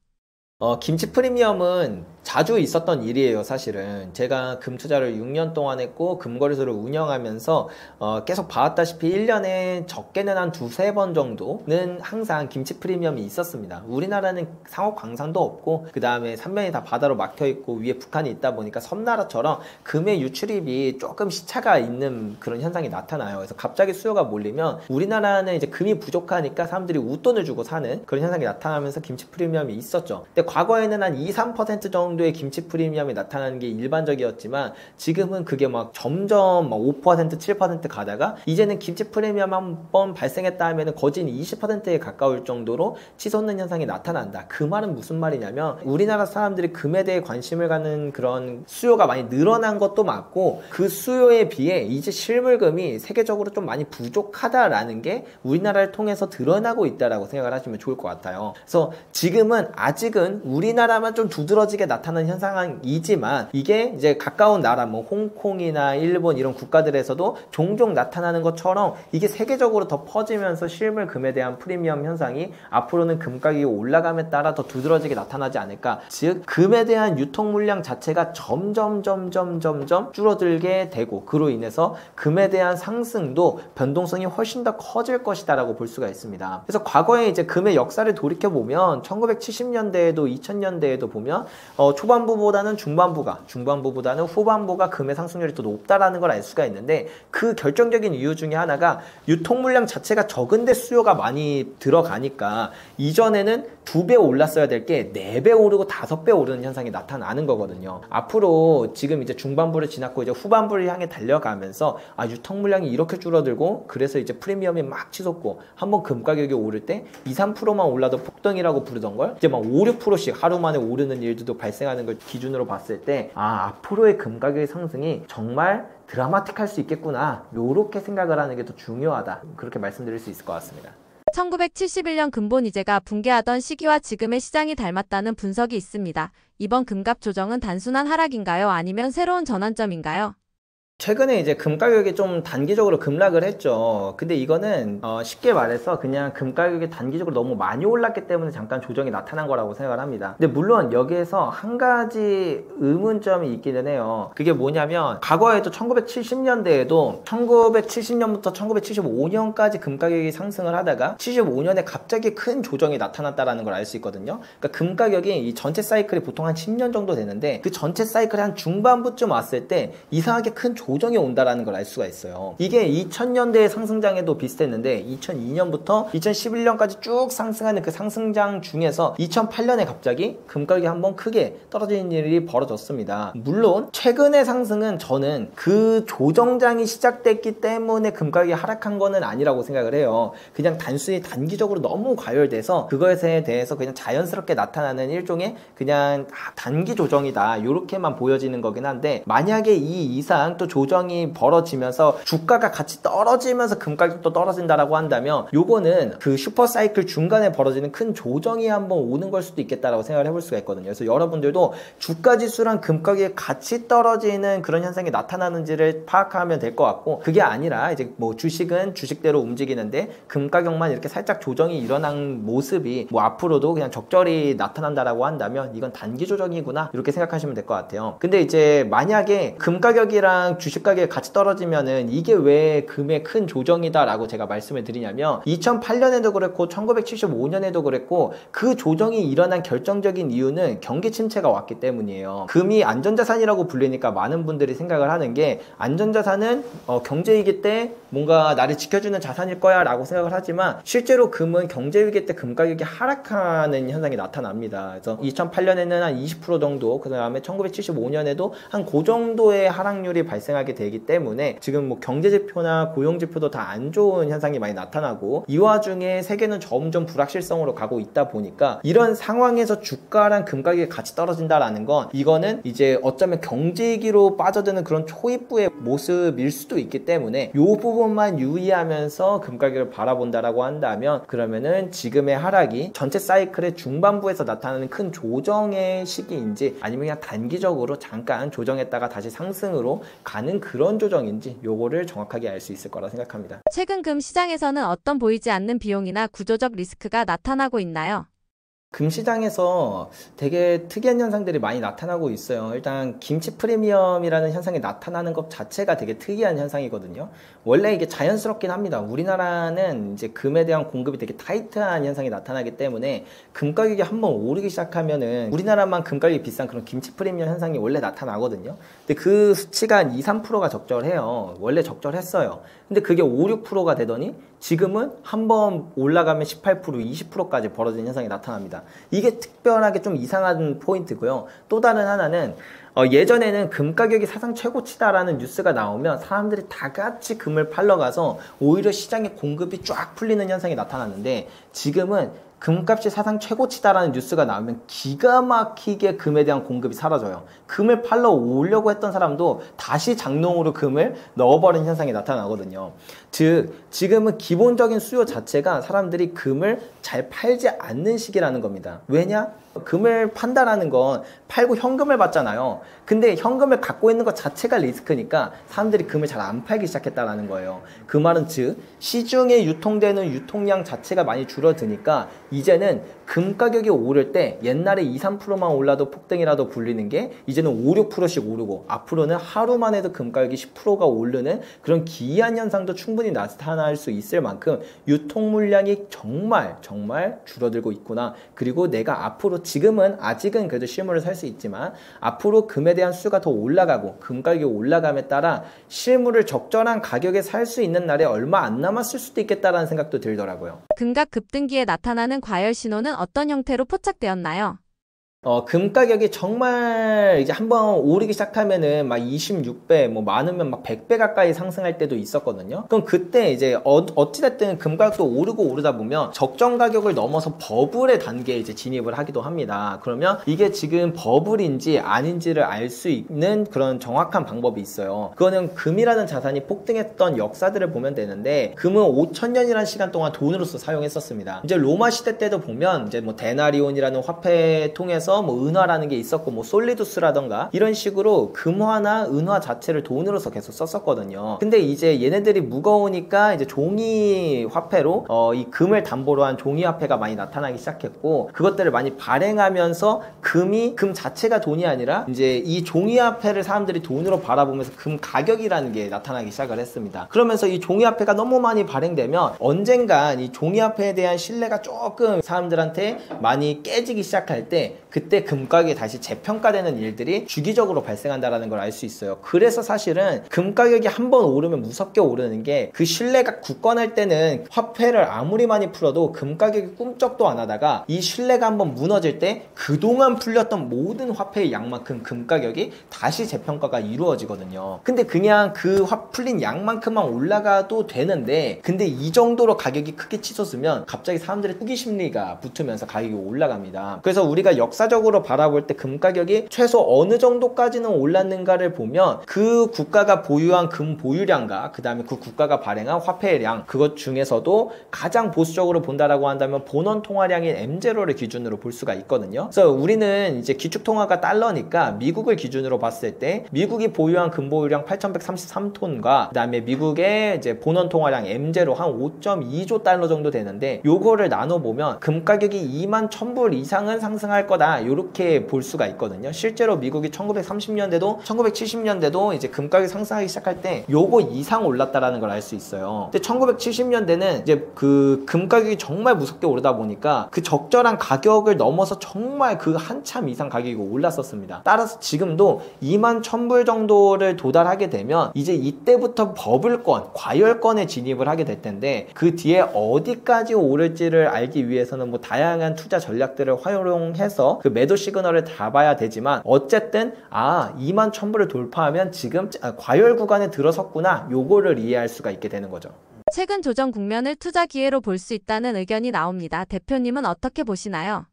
김치 프리미엄은 자주 있었던 일이에요. 사실은 제가 금 투자를 6년 동안 했고 금거래소를 운영하면서 계속 봐왔다시피 1년에 적게는 한 두세 번 정도는 항상 김치 프리미엄이 있었습니다. 우리나라는 상업 광산도 없고 그 다음에 삼면이 다 바다로 막혀있고 위에 북한이 있다 보니까 섬나라처럼 금의 유출입이 조금 시차가 있는 그런 현상이 나타나요. 그래서 갑자기 수요가 몰리면 우리나라는 이제 금이 부족하니까 사람들이 웃돈을 주고 사는 그런 현상이 나타나면서 김치 프리미엄이 있었죠. 근데 과거에는 한 2, 3% 정도의 김치 프리미엄이 나타나는 게 일반적이었지만 지금은 그게 막 점점 막 5%, 7% 가다가 이제는 김치 프리미엄 한번 발생했다 하면은 거진 20%에 가까울 정도로 치솟는 현상이 나타난다. 그 말은 무슨 말이냐면 우리나라 사람들이 금에 대해 관심을 갖는 그런 수요가 많이 늘어난 것도 맞고 그 수요에 비해 이제 실물금이 세계적으로 좀 많이 부족하다라는 게 우리나라를 통해서 드러나고 있다라고 생각을 하시면 좋을 것 같아요. 그래서 지금은 아직은 우리나라만 좀 두드러지게 나타나는 현상이지만 이게 이제 가까운 나라 뭐 홍콩이나 일본 이런 국가들에서도 종종 나타나는 것처럼 이게 세계적으로 더 퍼지면서 실물금에 대한 프리미엄 현상이 앞으로는 금 가격이 올라감에 따라 더 두드러지게 나타나지 않을까. 즉 금에 대한 유통 물량 자체가 점점 줄어들게 되고 그로 인해서 금에 대한 상승도 변동성이 훨씬 더 커질 것이다 라고 볼 수가 있습니다. 그래서 과거에 이제 금의 역사를 돌이켜보면 1970년대에도 2000년대에도 보면 초반부보다는 중반부보다는 후반부가 금의 상승률이 더 높다라는 걸 알 수가 있는데 그 결정적인 이유 중에 하나가 유통 물량 자체가 적은데 수요가 많이 들어가니까 이전에는 2배 올랐어야 될 게 4배 오르고 5배 오르는 현상이 나타나는 거거든요. 앞으로 지금 이제 중반부를 지났고 이제 후반부를 향해 달려가면서 유통 물량이 이렇게 줄어들고 그래서 이제 프리미엄이 막 치솟고 한번 금 가격이 오를 때 2, 3%만 올라도 폭등이라고 부르던 걸 이제 막 5, 6%씩 하루 만에 오르는 일들도 발생하는 걸 기준으로 봤을 때 앞으로의 금 가격의 상승이 정말 드라마틱할 수 있겠구나 요렇게 생각을 하는 게 더 중요하다 그렇게 말씀드릴 수 있을 것 같습니다. 1971년 금본위제가 붕괴하던 시기와 지금의 시장이 닮았다는 분석이 있습니다. 이번 금값 조정은 단순한 하락인가요? 아니면 새로운 전환점인가요? 최근에 이제 금 가격이 좀 단기적으로 급락을 했죠. 근데 이거는 쉽게 말해서 그냥 금 가격이 단기적으로 너무 많이 올랐기 때문에 잠깐 조정이 나타난 거라고 생각을 합니다. 근데 물론 여기에서 한 가지 의문점이 있기는 해요. 그게 뭐냐면 과거에도 1970년대에도 1970년부터 1975년까지 금 가격이 상승을 하다가 75년에 갑자기 큰 조정이 나타났다는 걸 알 수 있거든요. 그러니까 금 가격이 이 전체 사이클이 보통 한 10년 정도 되는데 그 전체 사이클이 한 중반부쯤 왔을 때 이상하게 큰 조정이 온다라는 걸 알 수가 있어요. 이게 2000년대의 상승장에도 비슷했는데 2002년부터 2011년까지 쭉 상승하는 그 상승장 중에서 2008년에 갑자기 금가격이 한번 크게 떨어지는 일이 벌어졌습니다. 물론 최근의 상승은 저는 그 조정장이 시작됐기 때문에 금가격이 하락한 거는 아니라고 생각을 해요. 그냥 단순히 단기적으로 너무 과열돼서 그것에 대해서 그냥 자연스럽게 나타나는 일종의 그냥 단기 조정이다 이렇게만 보여지는 거긴 한데 만약에 이 이상 또 조정이 벌어지면서 주가가 같이 떨어지면서 금 가격도 떨어진다라고 한다면 요거는 그 슈퍼사이클 중간에 벌어지는 큰 조정이 한번 오는 걸 수도 있겠다라고 생각을 해볼 수가 있거든요. 그래서 여러분들도 주가 지수랑 금 가격이 같이 떨어지는 그런 현상이 나타나는지를 파악하면 될 것 같고, 그게 아니라 이제 뭐 주식은 주식대로 움직이는데 금 가격만 이렇게 살짝 조정이 일어난 모습이 뭐 앞으로도 그냥 적절히 나타난다라고 한다면 이건 단기 조정이구나 이렇게 생각하시면 될 것 같아요. 근데 이제 만약에 금 가격이랑 주식 가격이 같이 떨어지면은 이게 왜 금의 큰 조정이다 라고 제가 말씀을 드리냐면, 2008년에도 그랬고 1975년에도 그랬고 그 조정이 일어난 결정적인 이유는 경기 침체가 왔기 때문이에요. 금이 안전자산이라고 불리니까 많은 분들이 생각을 하는 게, 안전자산은 경제위기 때 뭔가 나를 지켜주는 자산일 거야 라고 생각을 하지만, 실제로 금은 경제위기 때 금 가격이 하락하는 현상이 나타납니다. 그래서 2008년에는 한 20% 정도, 그 다음에 1975년에도 한 그 정도의 하락률이 발생하게 되기 때문에 지금 뭐 경제지표나 고용지표도 다 안 좋은 현상이 많이 나타나고, 이 와중에 세계는 점점 불확실성으로 가고 있다 보니까 이런 상황에서 주가랑 금 가격이 같이 떨어진다라는 건, 이거는 이제 어쩌면 경제위기로 빠져드는 그런 초입부의 모습일 수도 있기 때문에 이 부분만 유의하면서 금 가격을 바라본다라고 한다면, 그러면은 지금의 하락이 전체 사이클의 중반부에서 나타나는 큰 조정의 시기인지, 아니면 그냥 단기적으로 잠깐 조정했다가 다시 상승으로 가는 그런 조정인지, 요거를 정확하게 알 수 있을 거라 생각합니다. 최근 금 시장에서는 어떤 보이지 않는 비용이나 구조적 리스크가 나타나고 있나요? 금시장에서 되게 특이한 현상들이 많이 나타나고 있어요. 일단 김치 프리미엄이라는 현상이 나타나는 것 자체가 되게 특이한 현상이거든요. 원래 이게 자연스럽긴 합니다. 우리나라는 이제 금에 대한 공급이 되게 타이트한 현상이 나타나기 때문에 금 가격이 한번 오르기 시작하면은 우리나라만 금 가격이 비싼 그런 김치 프리미엄 현상이 원래 나타나거든요. 근데 그 수치가 한 2, 3%가 적절해요. 원래 적절했어요. 근데 그게 5, 6%가 되더니 지금은 한번 올라가면 18%, 20%까지 벌어지는 현상이 나타납니다. 이게 특별하게 좀 이상한 포인트고요. 또 다른 하나는 예전에는 금 가격이 사상 최고치다라는 뉴스가 나오면 사람들이 다 같이 금을 팔러 가서 오히려 시장의 공급이 쫙 풀리는 현상이 나타났는데, 지금은 금값이 사상 최고치다라는 뉴스가 나오면 기가 막히게 금에 대한 공급이 사라져요. 금을 팔러 오려고 했던 사람도 다시 장롱으로 금을 넣어버리는 현상이 나타나거든요. 즉 지금은 기본적인 수요 자체가 사람들이 금을 잘 팔지 않는 시기라는 겁니다. 왜냐? 금을 판다라는 건 팔고 현금을 받잖아요. 근데 현금을 갖고 있는 것 자체가 리스크니까 사람들이 금을 잘 안 팔기 시작했다라는 거예요. 그 말은 즉 시중에 유통되는 유통량 자체가 많이 줄어드니까 이제는 금 가격이 오를 때 옛날에 2, 3%만 올라도 폭등이라도 불리는 게 이제는 5, 6%씩 오르고, 앞으로는 하루만 해도 금 가격이 10%가 오르는 그런 기이한 현상도 충분히 나타날 수 있을 만큼 유통 물량이 정말 줄어들고 있구나. 그리고 내가 앞으로, 지금은 아직은 그래도 실물을 살 수 있지만 앞으로 금에 대한 수가 더 올라가고 금 가격이 올라감에 따라 실물을 적절한 가격에 살 수 있는 날에 얼마 안 남았을 수도 있겠다라는 생각도 들더라고요. 금값 급등기에 나타나는 과열 신호는 어떤 형태로 포착되었나요? 금 가격이 정말 이제 한번 오르기 시작하면은 막 26배, 뭐 많으면 막 100배 가까이 상승할 때도 있었거든요. 그럼 그때 이제 어찌됐든 금 가격도 오르고 오르다 보면 적정 가격을 넘어서 버블의 단계에 이제 진입을 하기도 합니다. 그러면 이게 지금 버블인지 아닌지를 알 수 있는 그런 정확한 방법이 있어요. 그거는 금이라는 자산이 폭등했던 역사들을 보면 되는데, 금은 5,000년이라는 시간 동안 돈으로서 사용했었습니다. 이제 로마 시대 때도 보면 이제 뭐 데나리온이라는 화폐 통해서 뭐 은화라는 게 있었고, 뭐 솔리두스라던가 이런 식으로 금화나 은화 자체를 돈으로서 계속 썼었거든요. 근데 이제 얘네들이 무거우니까 이제 종이 화폐로 이 금을 담보로 한 종이 화폐가 많이 나타나기 시작했고, 그것들을 많이 발행하면서 금 자체가 돈이 아니라 이제 이 종이 화폐를 사람들이 돈으로 바라보면서 금 가격이라는 게 나타나기 시작을 했습니다. 그러면서 이 종이 화폐가 너무 많이 발행되면 언젠간 이 종이 화폐에 대한 신뢰가 조금 사람들한테 많이 깨지기 시작할 때, 그때 금 가격이 다시 재평가되는 일들이 주기적으로 발생한다는 걸 알 수 있어요. 그래서 사실은 금 가격이 한번 오르면 무섭게 오르는 게, 그 신뢰가 굳건할 때는 화폐를 아무리 많이 풀어도 금 가격이 꿈쩍도 안 하다가 이 신뢰가 한번 무너질 때 그동안 풀렸던 모든 화폐의 양만큼 금 가격이 다시 재평가가 이루어지거든요. 근데 그냥 그 풀린 양만큼만 올라가도 되는데, 근데 이 정도로 가격이 크게 치솟으면 갑자기 사람들의 투기 심리가 붙으면서 가격이 올라갑니다. 그래서 우리가 역사 역사적으로 바라볼 때 금 가격이 최소 어느 정도까지는 올랐는가를 보면 그 국가가 보유한 금 보유량과 그 다음에 그 국가가 발행한 화폐량, 그것 중에서도 가장 보수적으로 본다라고 한다면 본원 통화량인 M0를 기준으로 볼 수가 있거든요. 그래서 우리는 이제 기축통화가 달러니까 미국을 기준으로 봤을 때 미국이 보유한 금 보유량 8,133톤과 그 다음에 미국의 이제 본원 통화량 M0 한 5.2조 달러 정도 되는데, 요거를 나눠보면 금 가격이 21,000불 이상은 상승할 거다, 요렇게 볼 수가 있거든요. 실제로 미국이 1930년대도 1970년대도 이제 금 가격이 상승하기 시작할 때 요거 이상 올랐다라는 걸 알 수 있어요. 근데 1970년대는 이제 그 금 가격이 정말 무섭게 오르다 보니까 그 적절한 가격을 넘어서 정말 그 한참 이상 가격이 올랐었습니다. 따라서 지금도 21,000불 정도를 도달하게 되면 이제 이때부터 버블권, 과열권에 진입을 하게 될 텐데, 그 뒤에 어디까지 오를지를 알기 위해서는 뭐 다양한 투자 전략들을 활용해서 그 매도 시그널을 잡아야 되지만, 어쨌든 21,000불을 돌파하면 지금 과열 구간에 들어섰구나, 요거를 이해할 수가 있게 되는 거죠. 최근 조정 국면을 투자 기회로 볼 수 있다는 의견이 나옵니다. 대표님은 어떻게 보시나요?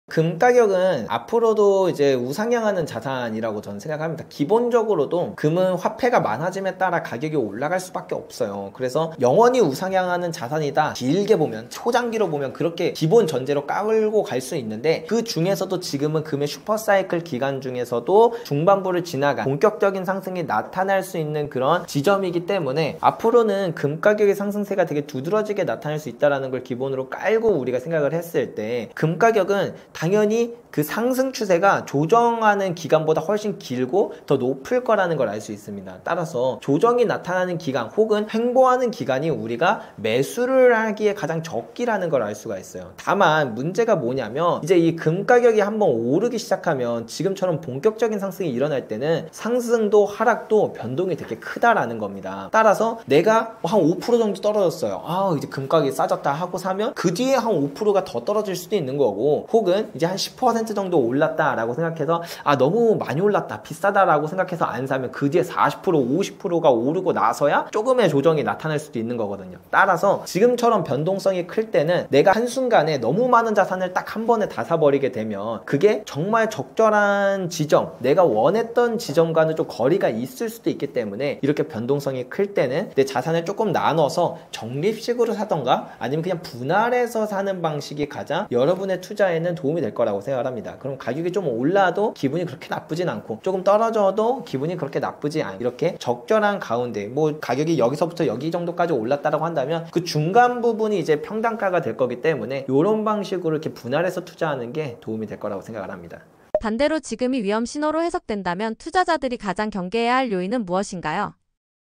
금 가격은 앞으로도 이제 우상향하는 자산이라고 저는 생각합니다. 기본적으로도 금은 화폐가 많아짐에 따라 가격이 올라갈 수밖에 없어요. 그래서 영원히 우상향하는 자산이다, 길게 보면, 초장기로 보면 그렇게 기본 전제로 깔고 갈 수 있는데, 그 중에서도 지금은 금의 슈퍼사이클 기간 중에서도 중반부를 지나간 본격적인 상승이 나타날 수 있는 그런 지점이기 때문에 앞으로는 금 가격의 상승세가 되게 두드러지게 나타날 수 있다는 걸 기본으로 깔고 우리가 생각을 했을 때, 금 가격은 당연히 그 상승 추세가 조정하는 기간보다 훨씬 길고 더 높을 거라는 걸 알 수 있습니다. 따라서 조정이 나타나는 기간 혹은 횡보하는 기간이 우리가 매수를 하기에 가장 적기라는 걸 알 수가 있어요. 다만 문제가 뭐냐면, 이제 이 금 가격이 한번 오르기 시작하면 지금처럼 본격적인 상승이 일어날 때는 상승도 하락도 변동이 되게 크다라는 겁니다. 따라서 내가 한 5% 정도 떨어졌어요. 이제 금 가격이 싸졌다 하고 사면 그 뒤에 한 5%가 더 떨어질 수도 있는 거고, 혹은 이제 한 10% 정도 올랐다라고 생각해서 너무 많이 올랐다, 비싸다라고 생각해서 안 사면 그 뒤에 40%, 50%가 오르고 나서야 조금의 조정이 나타날 수도 있는 거거든요. 따라서 지금처럼 변동성이 클 때는 내가 한순간에 너무 많은 자산을 딱 한 번에 다 사버리게 되면 그게 정말 적절한 지점, 내가 원했던 지점과는 좀 거리가 있을 수도 있기 때문에, 이렇게 변동성이 클 때는 내 자산을 조금 나눠서 적립식으로 사던가 아니면 그냥 분할해서 사는 방식이 가장 여러분의 투자에는 도움이 될 거라고 생각을 합니다. 그럼 가격이 좀 올라도 기분이 그렇게 나쁘진 않고, 조금 떨어져도 기분이 그렇게 나쁘지 않고, 이렇게 적절한 가운데, 뭐 가격이 여기서부터 여기 정도까지 올랐다라고 한다면 그 중간 부분이 이제 평단가가 될 거기 때문에, 이런 방식으로 이렇게 분할해서 투자하는 게 도움이 될 거라고 생각을 합니다. 반대로 지금이 위험 신호로 해석된다면 투자자들이 가장 경계해야 할 요인은 무엇인가요?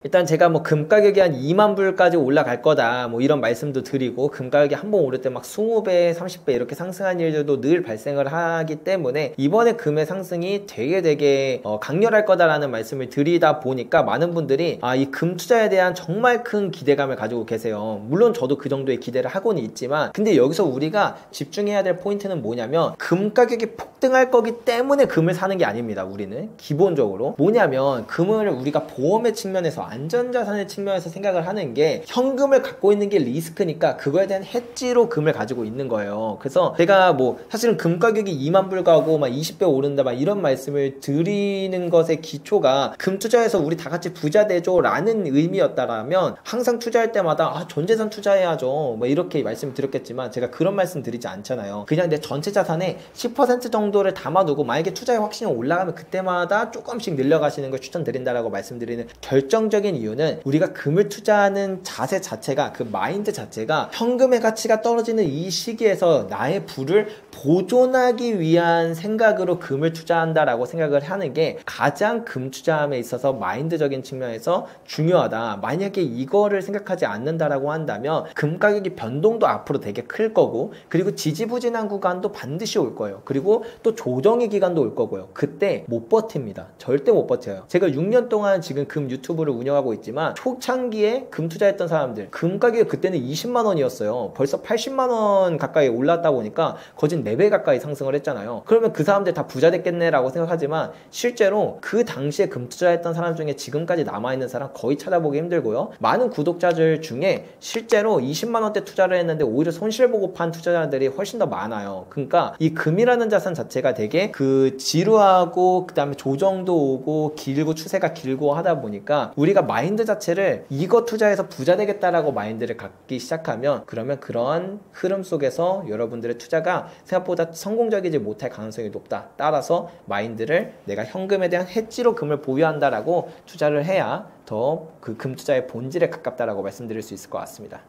일단 제가 뭐 금 가격이 한 2만 불까지 올라갈 거다, 뭐 이런 말씀도 드리고, 금 가격이 한번 오를 때 막 20배, 30배 이렇게 상승한 일들도 늘 발생을 하기 때문에 이번에 금의 상승이 되게 강렬할 거다라는 말씀을 드리다 보니까 많은 분들이 이 금 투자에 대한 정말 큰 기대감을 가지고 계세요. 물론 저도 그 정도의 기대를 하고는 있지만, 근데 여기서 우리가 집중해야 될 포인트는 뭐냐면, 금 가격이 폭등할 거기 때문에 금을 사는 게 아닙니다. 우리는 기본적으로 뭐냐면, 금을 우리가 보험의 측면에서, 안전자산의 측면에서 생각을 하는 게, 현금을 갖고 있는 게 리스크니까 그거에 대한 해지로 금을 가지고 있는 거예요. 그래서 제가 뭐 사실은 금 가격이 2만 불 가고 막 20배 오른다 막 이런 말씀을 드리는 것의 기초가, 금 투자해서 우리 다 같이 부자 되죠 라는 의미였다라면 항상 투자할 때마다 전재산 투자해야죠 뭐 이렇게 말씀드렸겠지만, 제가 그런 말씀 드리지 않잖아요. 그냥 내 전체 자산의 10% 정도를 담아두고, 만약에 투자의 확신이 올라가면 그때마다 조금씩 늘려가시는 걸 추천드린다라고 말씀드리는 결정적인 이유는, 우리가 금을 투자하는 자세 자체가, 그 마인드 자체가 현금의 가치가 떨어지는 이 시기에서 나의 부를 보존하기 위한 생각으로 금을 투자한다라고 생각을 하는 게 가장 금 투자함에 있어서 마인드적인 측면에서 중요하다. 만약에 이거를 생각하지 않는다라고 한다면 금 가격이 변동도 앞으로 되게 클 거고, 그리고 지지부진한 구간도 반드시 올 거예요. 그리고 또 조정의 기간도 올 거고요. 그때 못 버팁니다. 절대 못 버텨요. 제가 6년 동안 지금 금 유튜브를 운영하고 있지만 초창기에 금 투자했던 사람들 금 가격이 그때는 20만 원이었어요. 벌써 80만 원 가까이 올랐다 보니까 거진 4배 가까이 상승을 했잖아요. 그러면 그 사람들 다 부자 됐겠네라고 생각하지만 실제로 그 당시에 금 투자했던 사람 중에 지금까지 남아있는 사람 거의 찾아보기 힘들고요. 많은 구독자들 중에 실제로 20만 원대 투자를 했는데 오히려 손실 보고 판 투자자들이 훨씬 더 많아요. 그러니까 이 금이라는 자산 자체가 되게 그 지루하고 그 다음에 조정도 오고 길고 추세가 길고 하다 보니까 우리가 마인드 자체를 이거 투자해서 부자 되겠다라고 마인드를 갖기 시작하면 그러면 그런 흐름 속에서 여러분들의 투자가 생각보다 성공적이지 못할 가능성이 높다. 따라서 마인드를 내가 현금에 대한 해지로 금을 보유한다라고 투자를 해야 더 그 금 투자의 본질에 가깝다라고 말씀드릴 수 있을 것 같습니다.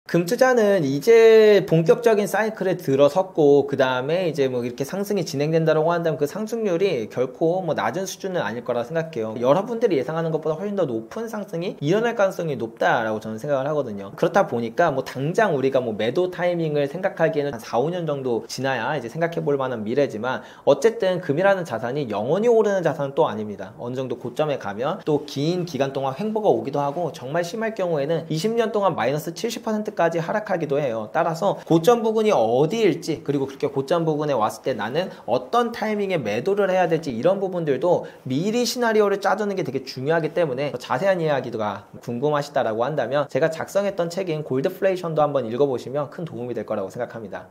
금 투자는 이제 본격적인 사이클에 들어섰고 그 다음에 이제 뭐 이렇게 상승이 진행된다고 한다면 그 상승률이 결코 뭐 낮은 수준은 아닐 거라 생각해요. 여러분들이 예상하는 것보다 훨씬 더 높은 상승이 일어날 가능성이 높다라고 저는 생각을 하거든요. 그렇다 보니까 뭐 당장 우리가 뭐 매도 타이밍을 생각하기에는 한 4, 5년 정도 지나야 이제 생각해 볼 만한 미래지만 어쨌든 금이라는 자산이 영원히 오르는 자산은 또 아닙니다. 어느 정도 고점에 가면 또 긴 기간 동안 횡보가 오기도 하고 정말 심할 경우에는 20년 동안 마이너스 70%까지 하락하기도 해요. 따라서 고점 부근이 어디일지 그리고 그렇게 고점 부근에 왔을 때 나는 어떤 타이밍에 매도를 해야 될지 이런 부분들도 미리 시나리오를 짜두는 게 되게 중요하기 때문에 자세한 이야기가 궁금하시다라고 한다면 제가 작성했던 책인 골드플레이션도 한번 읽어보시면 큰 도움이 될 거라고 생각합니다.